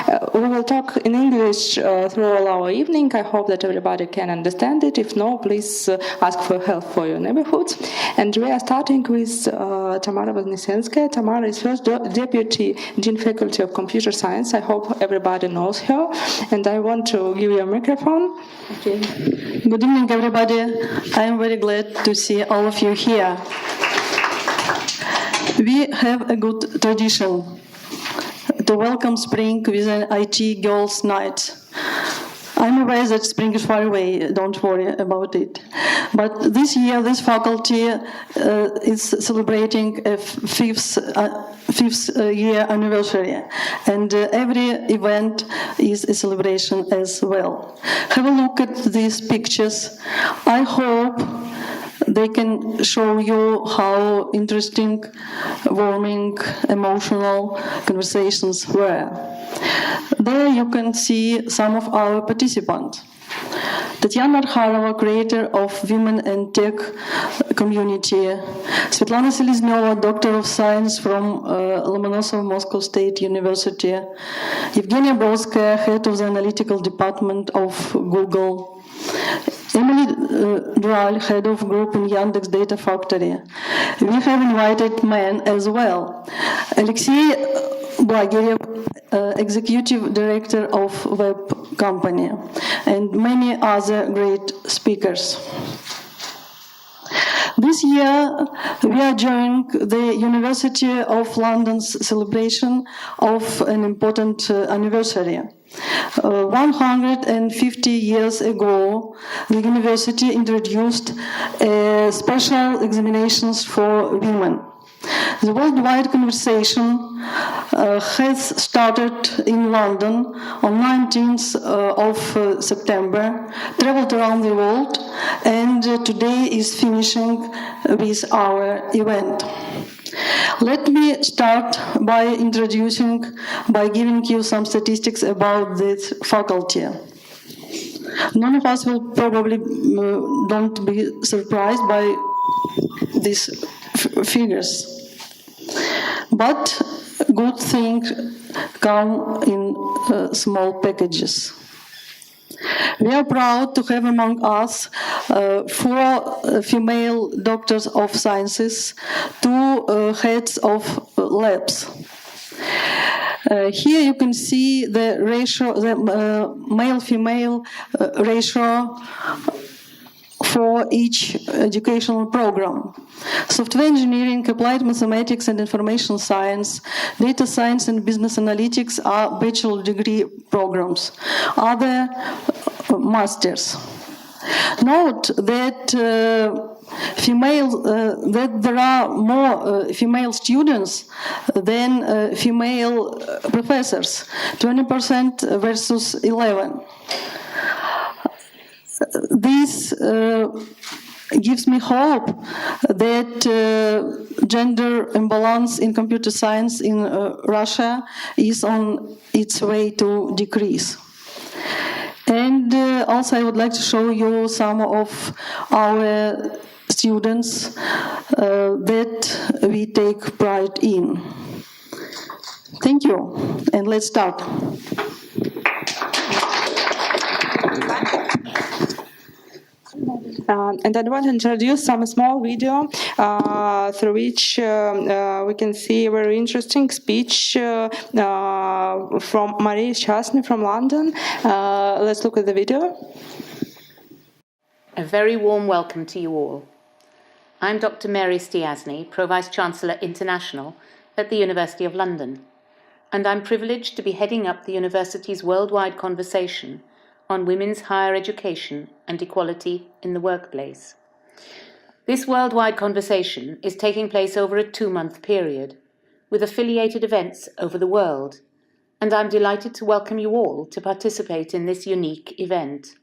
We will talk in English through all our evening. I hope that everybody can understand it. If no, please ask for help for your neighborhoods. And we are starting with Tamara Voznesenskaya. Tamara is first Deputy Dean Faculty of Computer Science. I hope everybody knows her. And I want to give you a microphone. Okay. Good evening, everybody. I am very glad to see all of you here. We have a good tradition to welcome spring with an IT Girls' Night. I'm aware that spring is far away, don't worry about it. But this year, this faculty is celebrating a fifth year anniversary, and every event is a celebration as well. Have a look at these pictures. I hope they can show you how interesting, warming, emotional conversations were. There you can see some of our participants. Tatiana Arkhanova, creator of Women and Tech Community. Svetlana Selezneva, Doctor of Science from Lomonosov Moscow State University. Evgenia Brodskaya, Head of the Analytical Department of Google. Emily Dural, Head of Group in Yandex Data Factory. We have invited men as well. Alexei Blagerev, Executive Director of Web Company, and many other great speakers. This year, we are joining the University of London's celebration of an important anniversary. 150 years ago, the university introduced special examinations for women. The worldwide conversation has started in London on 19th of September, traveled around the world, and today is finishing with our event. Let me start by giving you some statistics about this faculty. None of us will probably don't be surprised by these figures. But good things come in small packages. We are proud to have among us 4 female doctors of sciences, 2 heads of labs. Here you can see the ratio, the male-female ratio for each educational program. Software engineering, applied mathematics and information science, data science and business analytics are bachelor degree programs. Other masters. Note that that there are more female students than female professors, 20% versus 11%. This gives me hope that gender imbalance in computer science in Russia is on its way to decrease. And also I would like to show you some of our students that we take pride in. Thank you, and let's start. And I want to introduce some small video through which we can see a very interesting speech from Maria Chasny from London. Let's look at the video. A very warm welcome to you all. I'm Dr. Mary Stiasny, Pro-Vice Chancellor International at the University of London, and I'm privileged to be heading up the university's worldwide conversation on women's higher education and equality in the workplace. This worldwide conversation is taking place over a 2-month period, with affiliated events over the world, and I'm delighted to welcome you all to participate in this unique event.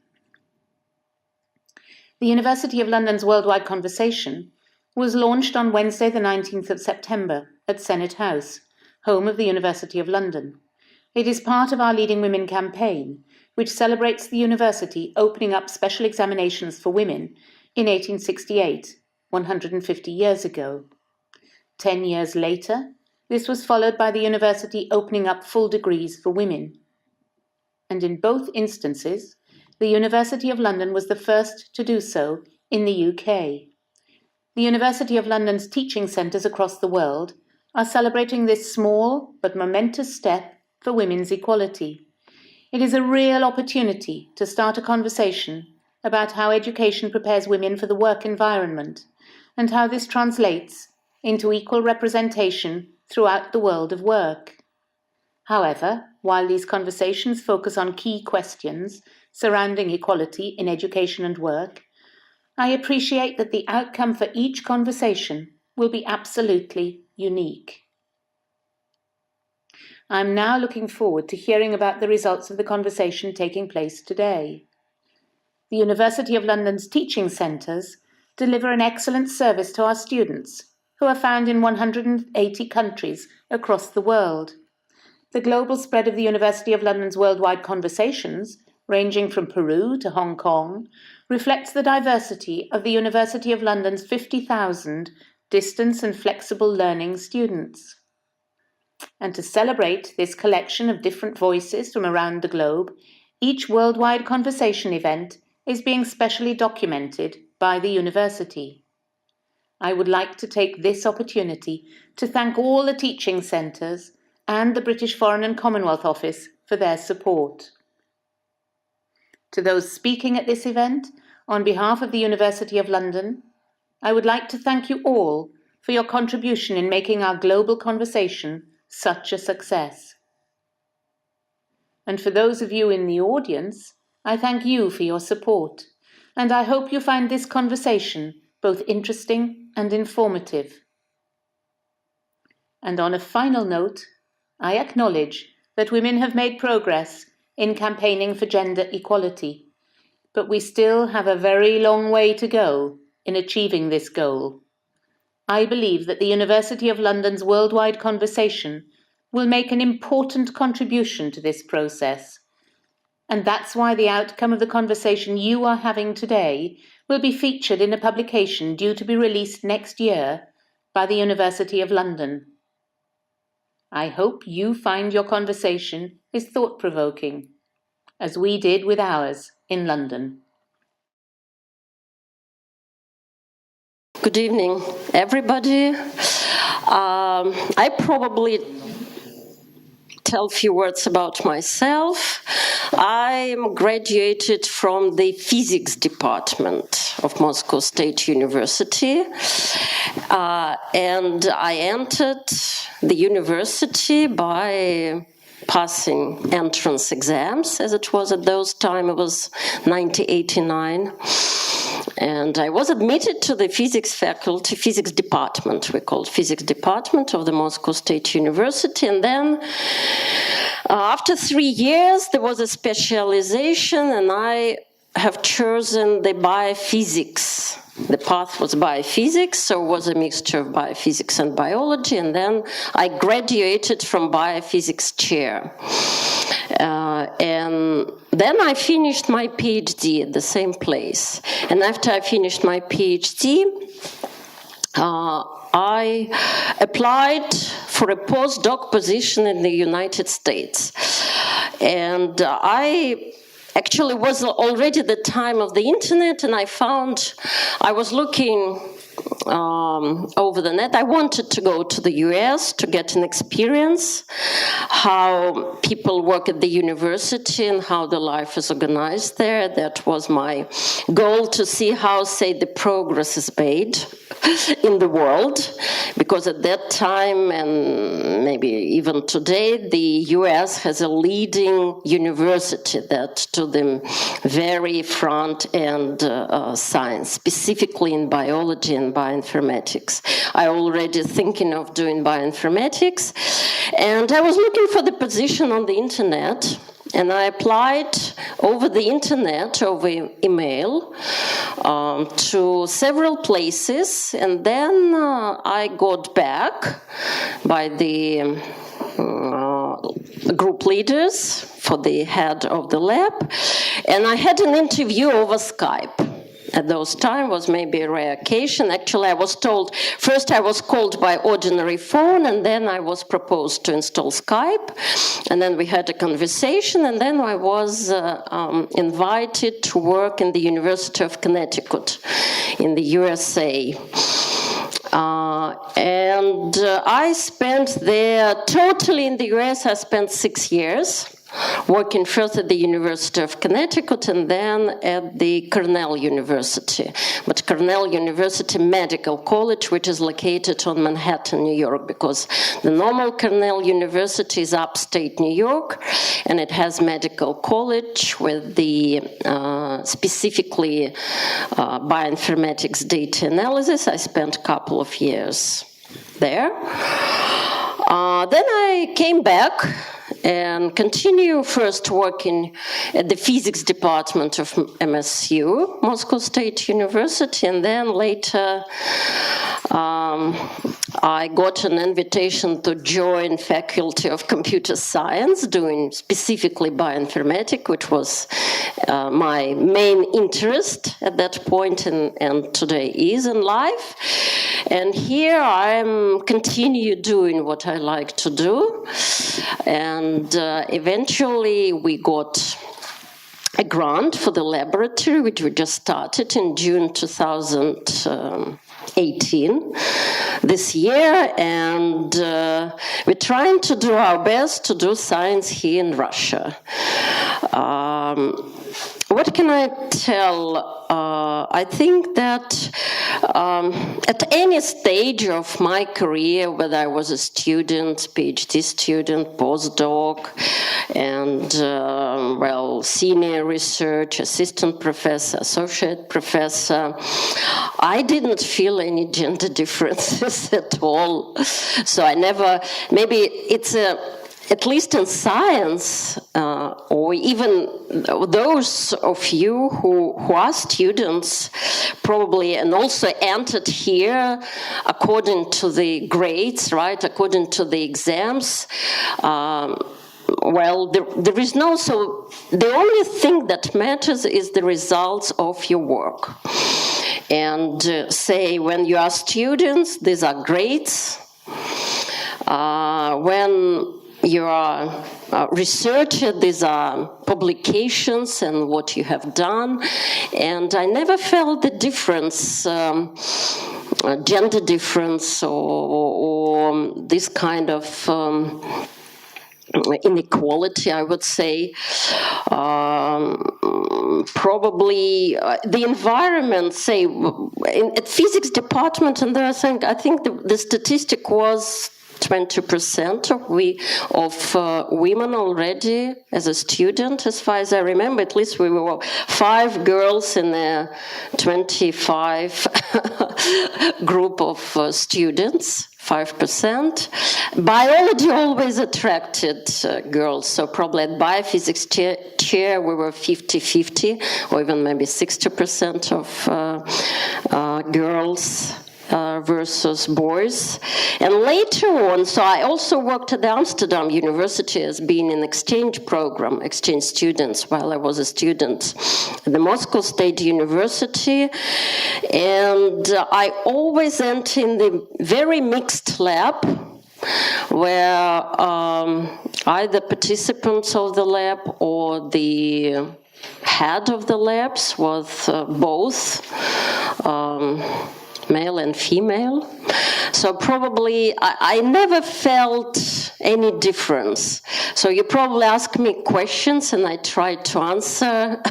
The University of London's worldwide conversation was launched on Wednesday the 19th of September at Senate House, home of the University of London. It is part of our Leading Women campaign, which celebrates the university opening up special examinations for women in 1868, 150 years ago. 10 years later, this was followed by the university opening up full degrees for women and in both instances, the University of London was the first to do so in the UK. The University of London's teaching centres across the world are celebrating this small but momentous step for women's equality. It is a real opportunity to start a conversation about how education prepares women for the work environment and how this translates into equal representation throughout the world of work. However, while these conversations focus on key questions surrounding equality in education and work, I appreciate that the outcome for each conversation will be absolutely unique. I'm now looking forward to hearing about the results of the conversation taking place today. The University of London's teaching centres deliver an excellent service to our students, who are found in 180 countries across the world. The global spread of the University of London's worldwide conversations, ranging from Peru to Hong Kong, reflects the diversity of the University of London's 50,000 distance and flexible learning students. And to celebrate this collection of different voices from around the globe, each worldwide conversation event is being specially documented by the university. I would like to take this opportunity to thank all the teaching centres and the British Foreign and Commonwealth Office for their support. To those speaking at this event, on behalf of the University of London, I would like to thank you all for your contribution in making our global conversation such a success. And for those of you in the audience, I thank you for your support, and I hope you find this conversation both interesting and informative. And on a final note, I acknowledge that women have made progress in campaigning for gender equality, but we still have a very long way to go in achieving this goal. I believe that the University of London's worldwide conversation will make an important contribution to this process. And that's why the outcome of the conversation you are having today will be featured in a publication due to be released next year by the University of London. I hope you find your conversation is thought-provoking, as we did with ours in London. Good evening, everybody. I probably tell a few words about myself. I am graduated from the physics department of Moscow State University, and I entered the university by passing entrance exams, as it was at those time. It was 1989. And I was admitted to the physics faculty, physics department, we called physics department of the Moscow State University. And then after 3 years, there was a specialization, and I have chosen the biophysics. The path was biophysics, so it was a mixture of biophysics and biology, and then I graduated from biophysics chair. And then I finished my PhD at the same place. And after I finished my PhD, I applied for a postdoc position in the United States. And I actually was already the time of the internet, and I was looking over the net. I wanted to go to the US to get an experience how people work at the university and how the life is organized there. That was my goal, to see how, say, the progress is made in the world, because at that time, and maybe even today, the US has a leading university that to the very front end science, specifically in biology and bioinformatics. I already thinking of doing bioinformatics, and I was looking for the position on the internet, and I applied over the internet, over email, to several places, and then I got back by the group leaders for the head of the lab, and I had an interview over Skype. at those times was maybe a rare occasion. Actually, I was told, first I was called by ordinary phone, and then I was proposed to install Skype, and then we had a conversation, and then I was invited to work in the University of Connecticut in the USA. And I spent there, totally in the US, I spent 6 years, working first at the University of Connecticut and then at the Cornell University. But Cornell University Medical College, which is located on Manhattan, New York, because the normal Cornell University is upstate New York, and it has medical college with the specifically bioinformatics data analysis. I spent a couple of years there. Then I came back and continue first working at the physics department of MSU, Moscow State University, and then later I got an invitation to join Faculty of Computer Science, doing specifically bioinformatics, which was my main interest at that point and today is in life. And here I'm continue doing what I like to do. And eventually we got a grant for the laboratory, which we just started in June 2018 this year, and we're trying to do our best to do science here in Russia. What can I tell? I think that at any stage of my career, whether I was a student, PhD student, postdoc, and senior research, assistant professor, associate professor, I didn't feel any gender differences at all. So I never, maybe it's at least in science, or even those of you who are students probably and also entered here according to the grades, right, according to the exams, there is no, so the only thing that matters is the results of your work. And say when you are students, these are grades. When you are researcher, these are publications and what you have done. And I never felt the difference, gender difference or this kind of inequality, I would say. Probably the environment, say, at physics department, and there, I think the statistic was 20% of women already as a student, as far as I remember. At least we were 5 girls in a 25 group of students. 5%. Biology always attracted girls, so probably at biophysics chair we were 50-50, or even maybe 60% of girls versus boys. And later on, so I also worked at the Amsterdam University as being an exchange program, exchange students, while I was a student at the Moscow State University. And I always entered in the very mixed lab, where either participants of the lab or the head of the labs was both male and female. So probably I never felt any difference. So you probably ask me questions and I try to answer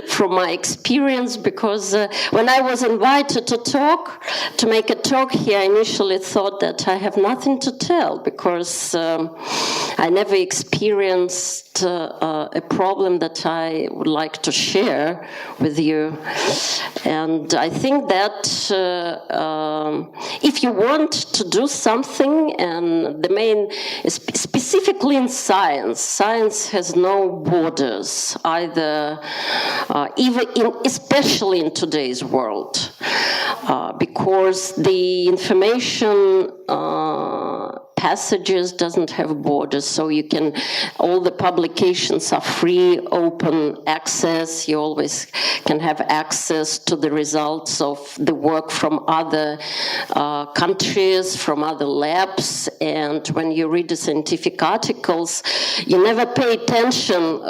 from my experience, because when I was invited to make a talk here, I initially thought that I have nothing to tell, because I never experienced a problem that I would like to share with you. And I think that if you want to do something, and the main, specifically in science has no borders, either, especially in today's world, because the information passages, doesn't have borders, so you can, all the publications are free, open access. You always can have access to the results of the work from other countries, from other labs, and when you read the scientific articles, you never pay attention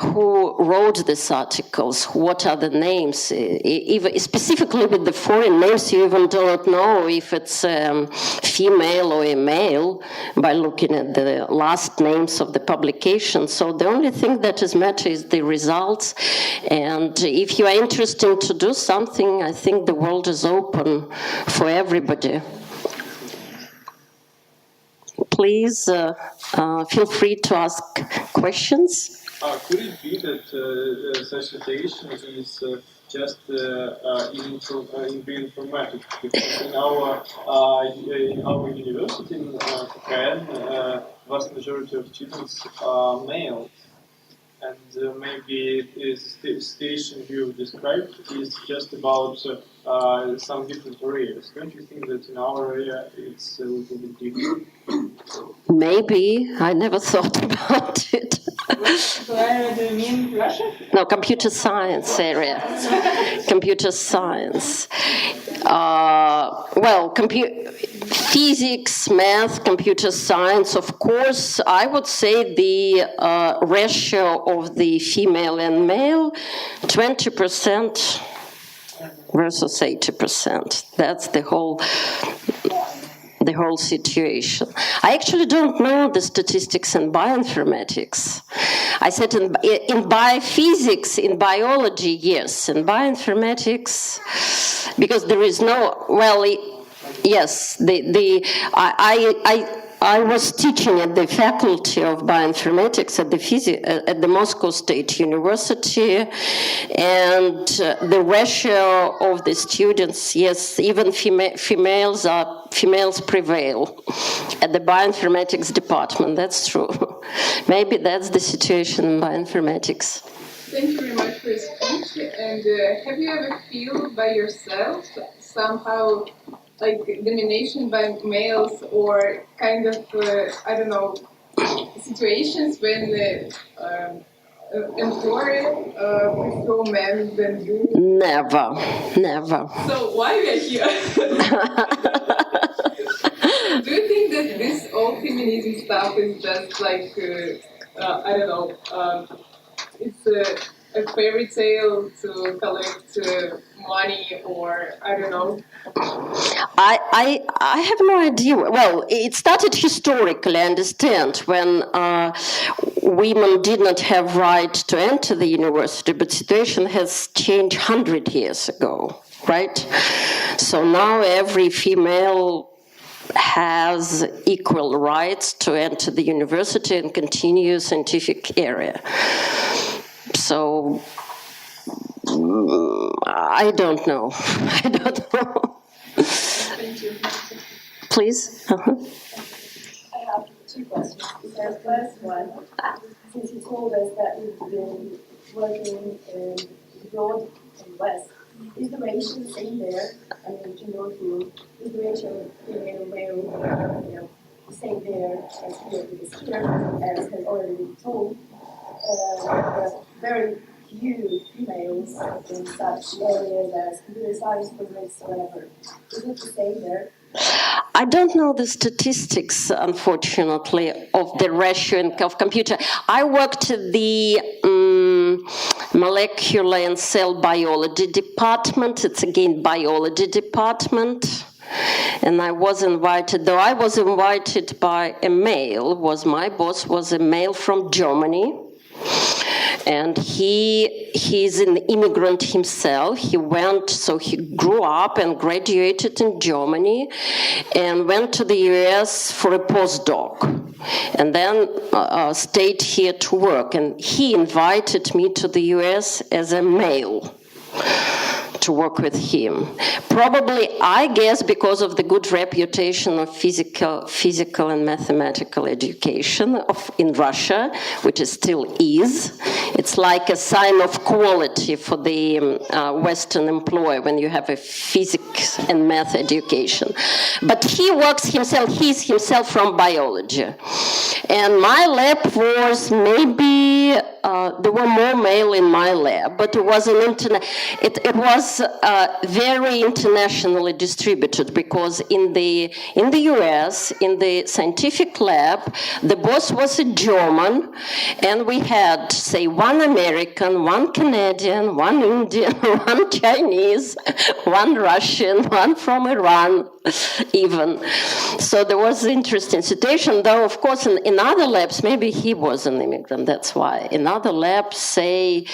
who wrote these articles, what are the names. Even specifically with the foreign names, you even do not know if it's female or a male by looking at the last names of the publication. So the only thing that is matter is the results. And if you are interested to do something, I think the world is open for everybody. Please feel free to ask questions. Could it be that such situation is just in bioinformatics? Because in our university in Japan, vast majority of students are male, and maybe the station you described is just about some different areas. Don't you think that in our area it's a little bit different? Maybe. I never thought about it. Where do you mean Russia? No, computer science area. Computer science. Well, physics, math, computer science, of course, I would say the ratio of the female and male, 20% versus 80%. That's the whole situation. I actually don't know the statistics in bioinformatics. I said in biophysics, in biology, yes. In bioinformatics, because there is no, well, yes, I was teaching at the Faculty of Bioinformatics at the Moscow State University, and the ratio of the students, yes, even females prevail at the bioinformatics department. That's true. Maybe that's the situation in bioinformatics. Thank you very much for your speech. And have you ever feel by yourself somehow like domination by males, or kind of, I don't know, situations when the employer prefer men than you? Never. So why we are here? Do you think that this all feminism stuff is just like, I don't know, it's a fairy tale to collect money, or I don't know? I have no idea. Well, it started historically, I understand, when women did not have right to enter the university, but situation has changed 100 years ago, right? So now every female has equal rights to enter the university and continue scientific area. So I don't know. Thank you. Please. I have two questions. The first one, since you told us that you've been working abroad in the West, is the ratio the same there? I mean, in your field, is the ratio female and male, the same there as here? Because here, as has already been told, there are very few females in such areas as computer science, physics, whatever. Is it the same there? I don't know the statistics, unfortunately, of the ratio of computer. I worked at the molecular and cell biology department. It's again biology department. And I was invited, though I was invited by a male, my boss was a male from Germany. And he's an immigrant himself. He grew up and graduated in Germany and went to the US for a postdoc and then stayed here to work. And he invited me to the US as a male to work with him. Probably, I guess, because of the good reputation of physical and mathematical education in Russia, which it still is. It's like a sign of quality for the Western employer when you have a physics and math education. But he works himself, he's himself from biology. And my lab was maybe, there were more male in my lab, but it was it was very internationally distributed, because in the US, in the scientific lab, the boss was a German, and we had, say, one American, one Canadian, one Indian, one Chinese, one Russian, one from Iran, even. So there was an interesting situation, though, of course, in other labs, maybe he was an immigrant, that's why. In other labs, say,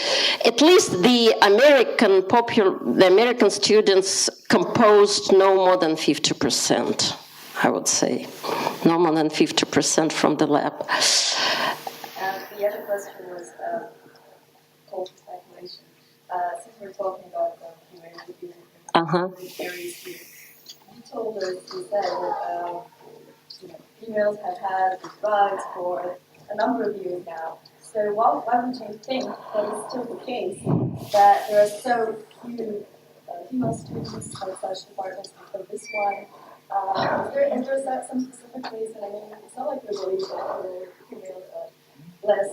at least the American students composed no more than 50%, I would say. No more than 50% from the lab. The other question was called speculation. Since we're talking about different areas here, you told us, you said that females have had these rights for a number of years now. So why would you think that it's still the case that there are so few female students at such departments like this one? Is there some specific reason? I mean, it's not like we believe that females are less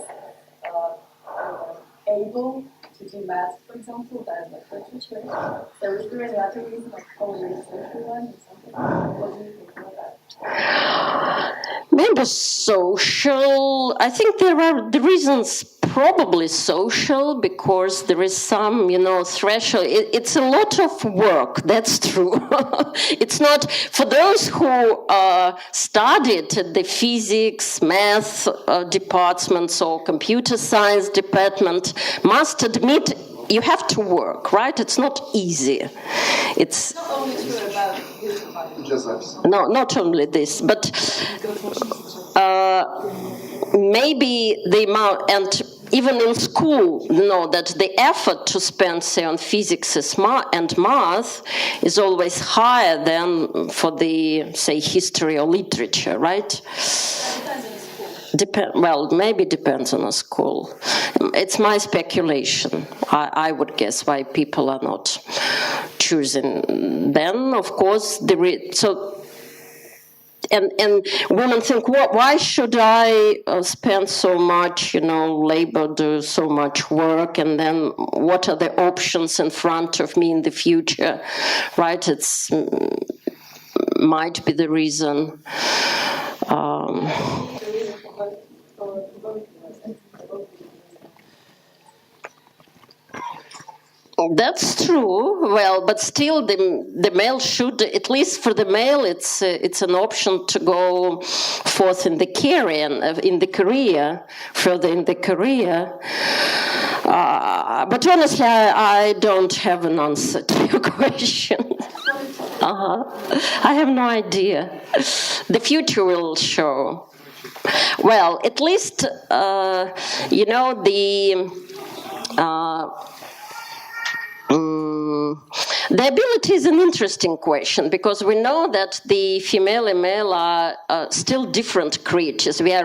able to do math, for example, than like literature. So is there any other reason, like probably a social one or something? What do you think about that? Maybe social. I think there are the reasons, probably social, because there is some, threshold. It's a lot of work, that's true. It's not, for those who studied at the physics, math departments or computer science department, must admit you have to work, right? It's not easy. It's not only true about this department. No, not only this, but maybe the amount, and even in school, that the effort to spend, say, on physics and math is always higher than for the, say, history or literature, right? Well, maybe depends on a school. It's my speculation. I would guess why people are not choosing. Then, of course, and women think, why should I spend so much, labor, do so much work, and then what are the options in front of me in the future, right? It's might be the reason. That's true. Well, but still, the male should, at least for the male, it's an option to go forth in the career, further in the career. But honestly, I don't have an answer to your question. I have no idea. The future will show. Well, at least, the ability is an interesting question, because we know that the female and male are still different creatures. We are,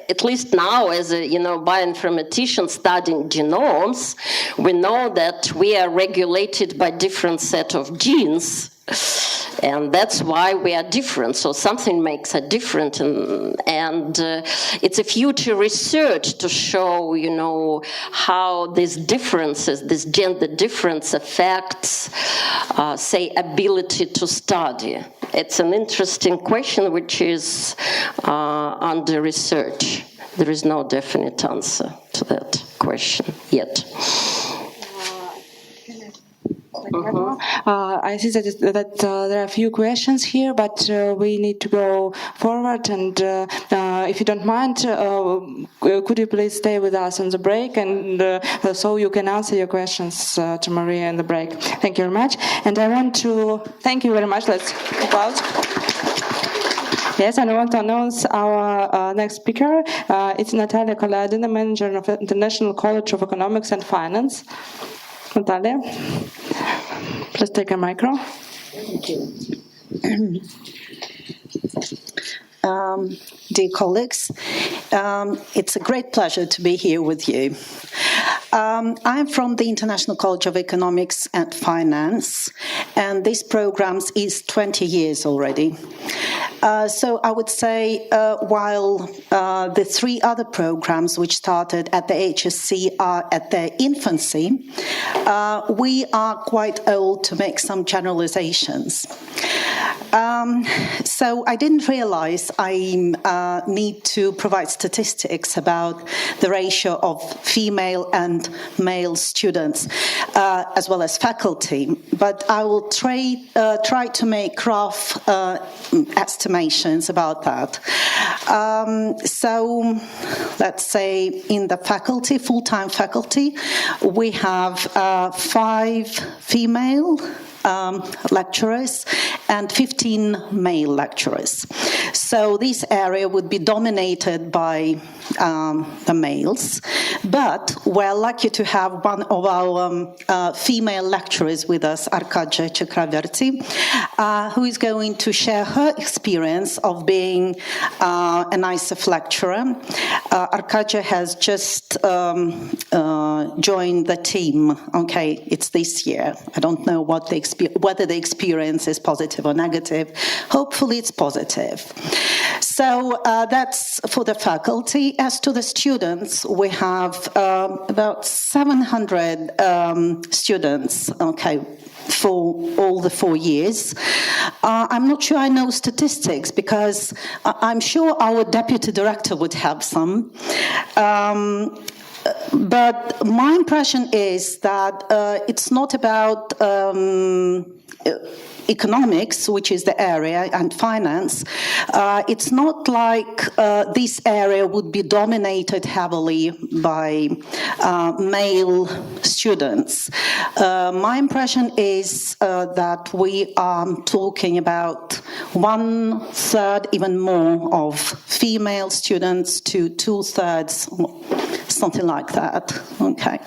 at least now, as a bioinformatician studying genomes, we know that we are regulated by different set of genes. And that's why we are different. So something makes us different, and it's a future research to show, how these differences, this gender difference affects, say, ability to study. It's an interesting question which is under research. There is no definite answer to that question yet. I see that there are a few questions here, but we need to go forward. And if you don't mind, could you please stay with us on the break, and so you can answer your questions to Maria in the break. Thank you very much. And I want to thank you very much. Let's applaud. Yes, and I want to announce our next speaker. It's Natalia Kolyadina, manager of International College of Economics and Finance. Natalia. Please take a micro. Thank you. Dear colleagues, it's a great pleasure to be here with you. I'm from the International College of Economics and Finance, and this program is 20 years already. So I would say while the three other programs which started at the HSC are at their infancy, we are quite old to make some generalizations. So I didn't realize I need to provide statistics about the ratio of female and male students, as well as faculty, but I will try to make rough estimations about that. So let's say in the faculty, full-time faculty, we have 5 female lecturers and 15 male lecturers. So this area would be dominated by the males, but we're lucky to have one of our female lecturers with us, Arkadia Chakraverti, who is going to share her experience of being an ISEF lecturer. Arkadia has just joined the team. Okay, it's this year. I don't know what whether the experience is positive or negative. Hopefully it's positive. So that's for the faculty. As to the students, we have about 700 students, okay, for all the 4 years. I'm not sure I know statistics because I'm sure our deputy director would have some. But my impression is that it's not about economics, which is the area, and finance. It's not like this area would be dominated heavily by male students. My impression is that we are talking about 1/3, even more, of female students to 2/3, something like that. Okay.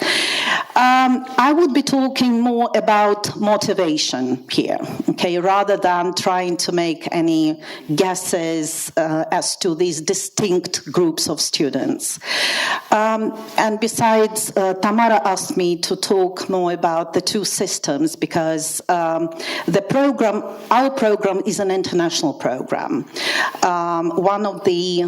I would be talking more about motivation here, okay, rather than trying to make any guesses as to these distinct groups of students. And besides, Tamara asked me to talk more about the two systems because the program, our program, is an international program, one of the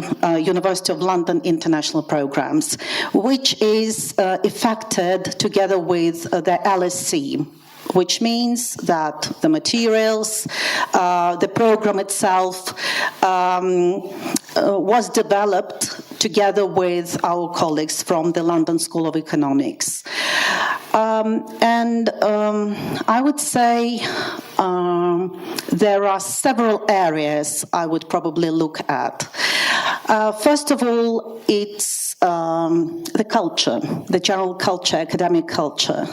University of London international programs, which is effected together with the LSC, which means that the materials, the program itself was developed together with our colleagues from the London School of Economics. I would say there are several areas I would probably look at. First of all, it's the culture, the general culture, academic culture.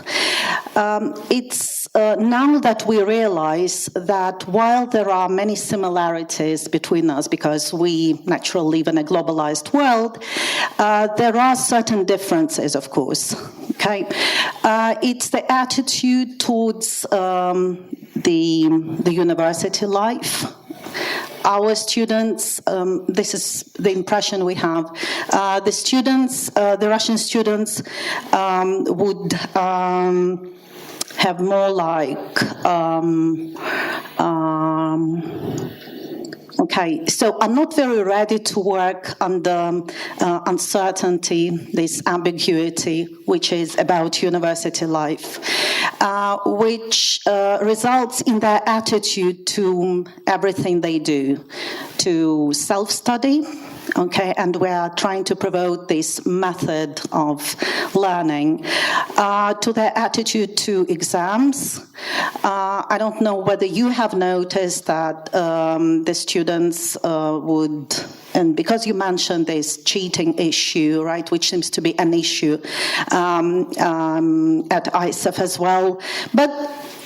It's now that we realize that while there are many similarities between us, because we naturally live in a globalized world, there are certain differences, of course. Okay, it's the attitude towards the university life. Our students, this is the impression we have, the students, the Russian students would have more like, okay, so I'm not very ready to work under uncertainty, this ambiguity, which is about university life, which results in their attitude to everything they do, to self-study. Okay, and we are trying to promote this method of learning, to their attitude to exams. I don't know whether you have noticed that the students would, and because you mentioned this cheating issue, right, which seems to be an issue at ISEF as well, but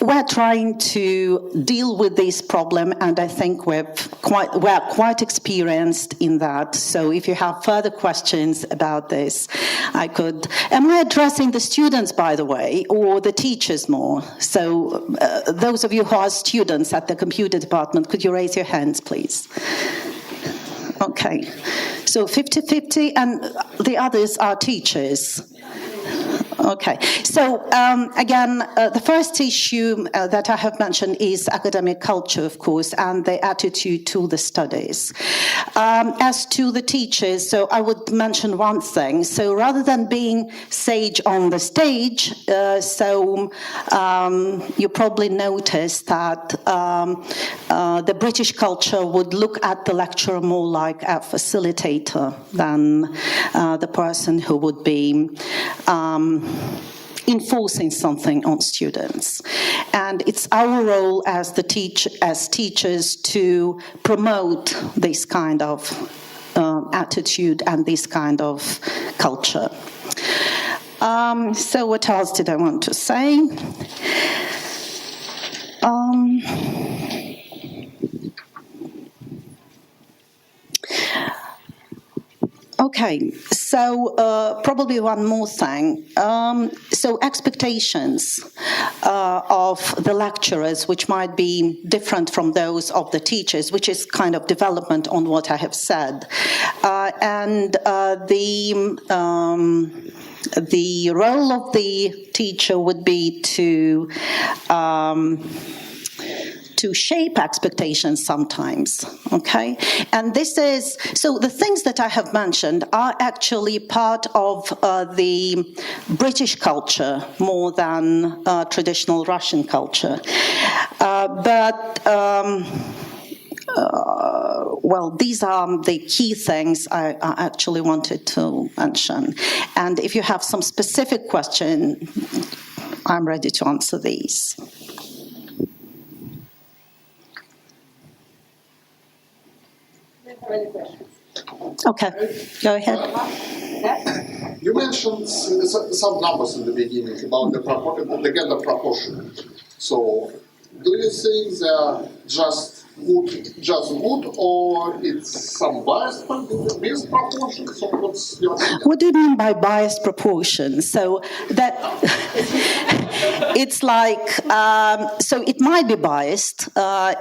we're trying to deal with this problem, and I think we're quite experienced in that. So if you have further questions about this, I could... Am I addressing the students, by the way, or the teachers more? So So those of you who are students at the computer department, could you raise your hands, please? Okay. So 50-50, and the others are teachers. Okay, so again, the first issue that I have mentioned is academic culture, of course, and the attitude to the studies. As to the teachers, so I would mention one thing. So rather than being sage on the stage, you probably noticed that the British culture would look at the lecturer more like a facilitator than the person who would be enforcing something on students. And it's our role as teachers to promote this kind of attitude and this kind of culture. So what else did I want to say? Okay, so probably one more thing. So expectations of the lecturers, which might be different from those of the teachers, which is kind of development on what I have said. And the role of the teacher would be to shape expectations sometimes, okay? And this is, so the things that I have mentioned are actually part of the British culture more than traditional Russian culture. Well, these are the key things I actually wanted to mention. And if you have some specific question, I'm ready to answer these. Further questions? Okay, go ahead. You mentioned some numbers in the beginning about the gender proportion. So, do you think they're just good, or it's some biased proportion? So what's your opinion? What do you mean by biased proportion? So that it's like so it might be biased.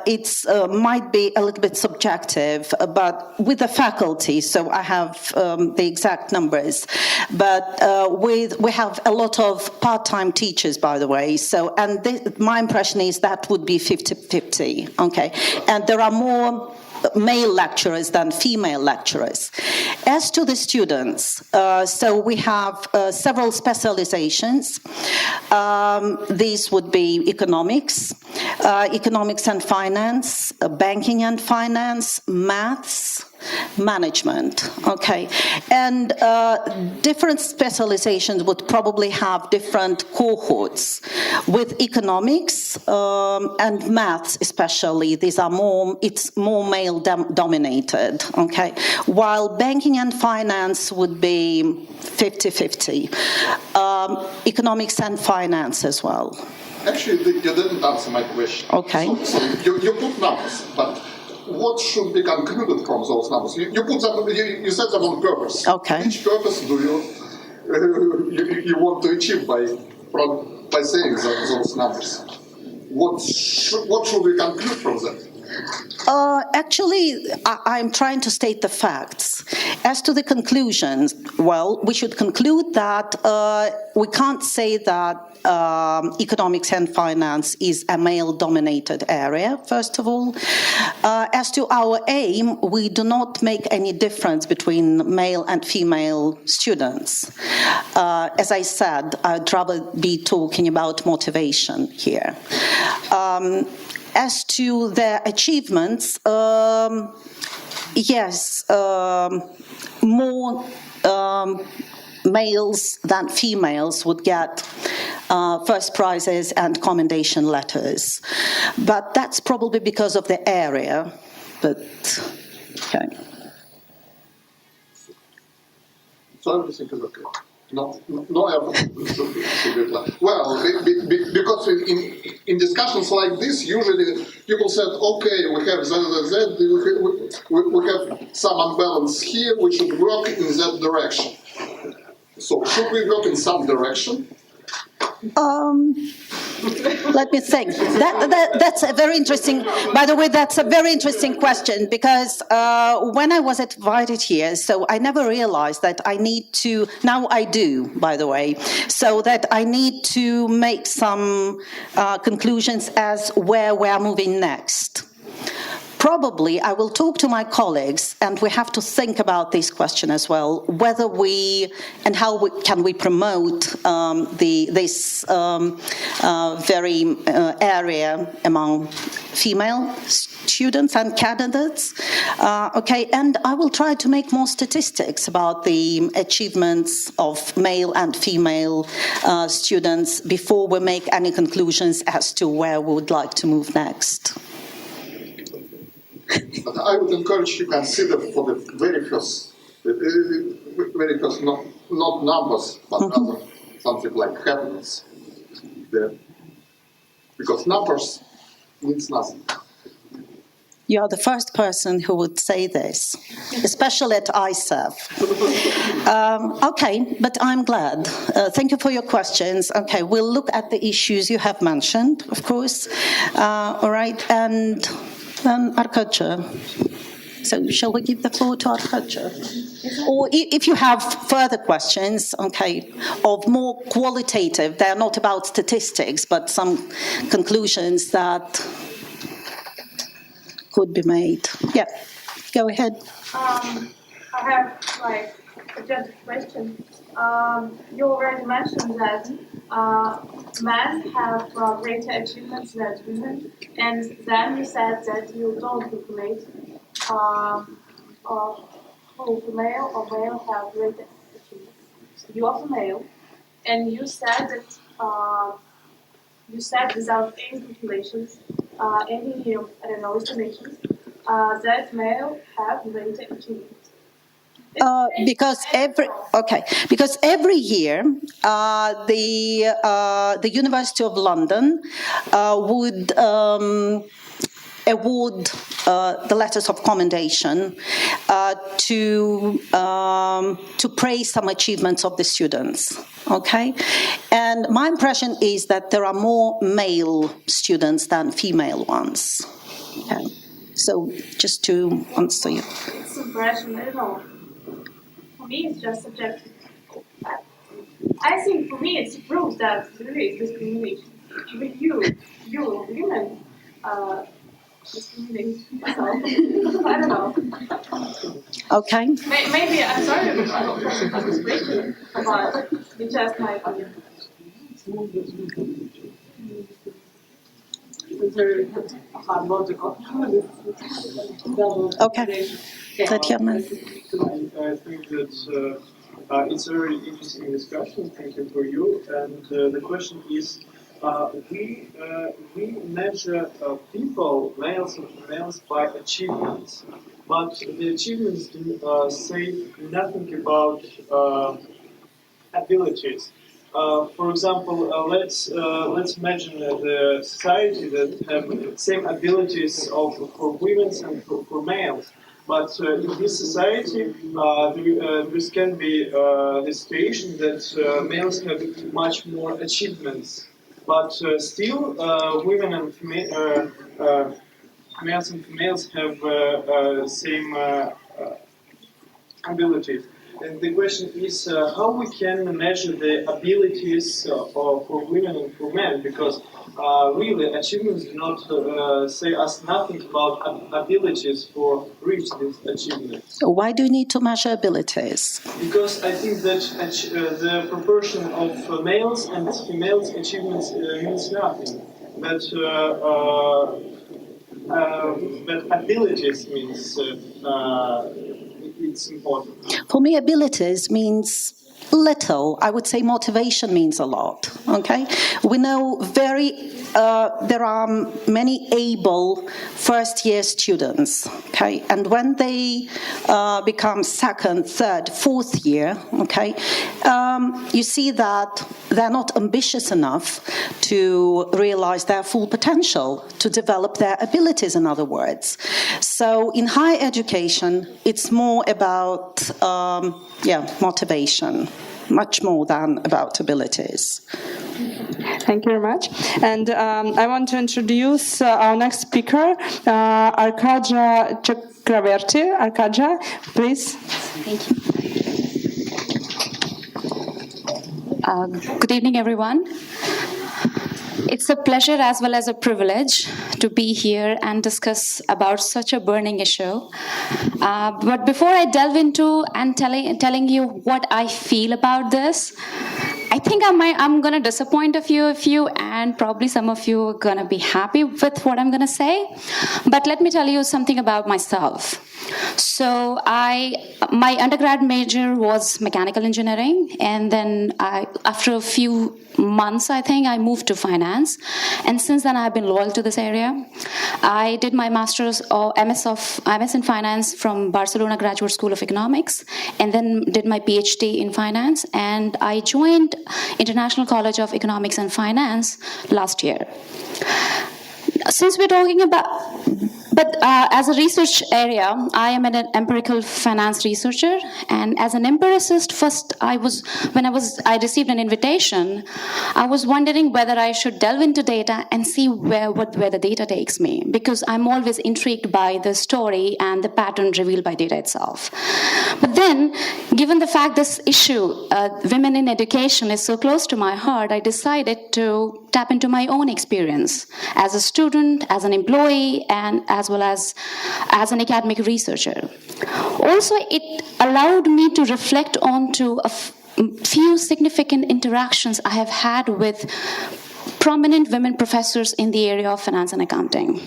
It's might be a little bit subjective, but with the faculty. So I have the exact numbers, but we have a lot of part-time teachers, by the way. So my impression is that would be 50-50. Okay. And there are more male lecturers than female lecturers. As to the students, so we have several specializations. These would be economics and finance, banking and finance, maths, management, okay? And different specializations would probably have different cohorts. With economics and maths especially, it's more male dominated, okay? While banking and finance would be 50-50. Economics and finance as well. Actually, you didn't answer my question. Okay. So you put numbers, but what should be concluded from those numbers? You put them. You set them on purpose. Okay. Which purpose do you want to achieve by saying those numbers? What should we conclude from that? Actually, I'm trying to state the facts. As to the conclusions, well, we should conclude that we can't say that economics and finance is a male-dominated area, first of all. As to our aim, we do not make any difference between male and female students. As I said, I'd rather be talking about motivation here. As to their achievements, yes, more males than females would get first prizes and commendation letters. But that's probably because of the area. But, okay. So everything is okay. No well, because in discussions like this, usually people said, okay, we have that, we have some unbalance here, we should work in that direction. So should we work in some direction? Let me think. That's a very interesting, by the way, that's a very interesting question, because when I was invited here, so I never realized that I need to, now I do, by the way, so that I need to make some conclusions as where we're moving next. Probably I will talk to my colleagues, and we have to think about this question as well, whether we and how can we promote this very area among female students and candidates. Okay, and I will try to make more statistics about the achievements of male and female students before we make any conclusions as to where we would like to move next. But I would encourage you to consider for the very first, not numbers, but rather something like happiness. Because numbers means nothing. You are the first person who would say this, especially at ISAF. Okay, but I'm glad. Thank you for your questions. Okay, we'll look at the issues you have mentioned, of course. All right, and Arkadja. So shall we give the floor to Arkadja? Or if you have further questions, okay, of more qualitative, they're not about statistics, but some conclusions that could be made. Yeah, go ahead. I have just a question. You already mentioned that men have greater achievements than women, and then you said that you don't informate who female or male have greater achievements. You are female, and you said that without any calculations, any estimations, that male have greater achievements. Because every year the University of London would award the letters of commendation to praise some achievements of the students. Okay, and my impression is that there are more male students than female ones. Okay. So just to answer you. It's impression, I don't know. For me, it's just subjective. I think for me, it's proof that there is discrimination. Even you women, discriminate yourself. I don't know. Okay. Maybe I'm sorry about this question, but it's just my opinion. Okay. Tatiana. I think that it's a very interesting discussion. Thank you for you. And the question is, we measure people, males and females, by achievements, but the achievements say nothing about abilities. For example, let's imagine the society that have same abilities for women and for males. But in this society, this can be the situation that males have much more achievements. But still, women and males and females have same abilities. And the question is how we can measure the abilities for women and for men, because really achievements do not say us nothing about abilities for reach this achievement. Why do you need to measure abilities? Because I think that the proportion of males and females achievements means nothing. But abilities means it's important. For me, abilities means little. I would say motivation means a lot. Okay, we know there are many able first-year students. Okay, and when they become second, third, fourth year, okay, you see that they're not ambitious enough to realize their full potential, to develop their abilities, in other words. So in higher education, it's more about motivation, much more than about abilities. Thank you very much. And I want to introduce our next speaker, Arkadia Chakraverty. Arkadia, please. Thank you. Good evening, everyone. It's a pleasure as well as a privilege to be here and discuss about such a burning issue. But before I delve into and telling you what I feel about this, I think I'm going to disappoint a few of you, and probably some of you are going to be happy with what I'm going to say. But let me tell you something about myself. So my undergrad major was mechanical engineering, and then after a few months, I think, I moved to finance. And since then, I've been loyal to this area. I did my master's or MS in finance from Barcelona Graduate School of Economics, and then did my PhD in finance. And I joined International College of Economics and Finance last year. Since we're talking about, but as a research area, I am an empirical finance researcher, and as an empiricist, first I received an invitation, I was wondering whether I should delve into data and see where the data takes me, because I'm always intrigued by the story and the pattern revealed by data itself. But then, given the fact this issue, women in education, is so close to my heart, I decided to tap into my own experience as a student, as an employee, and as well as an academic researcher. Also, it allowed me to reflect on to a few significant interactions I have had with prominent women professors in the area of finance and accounting.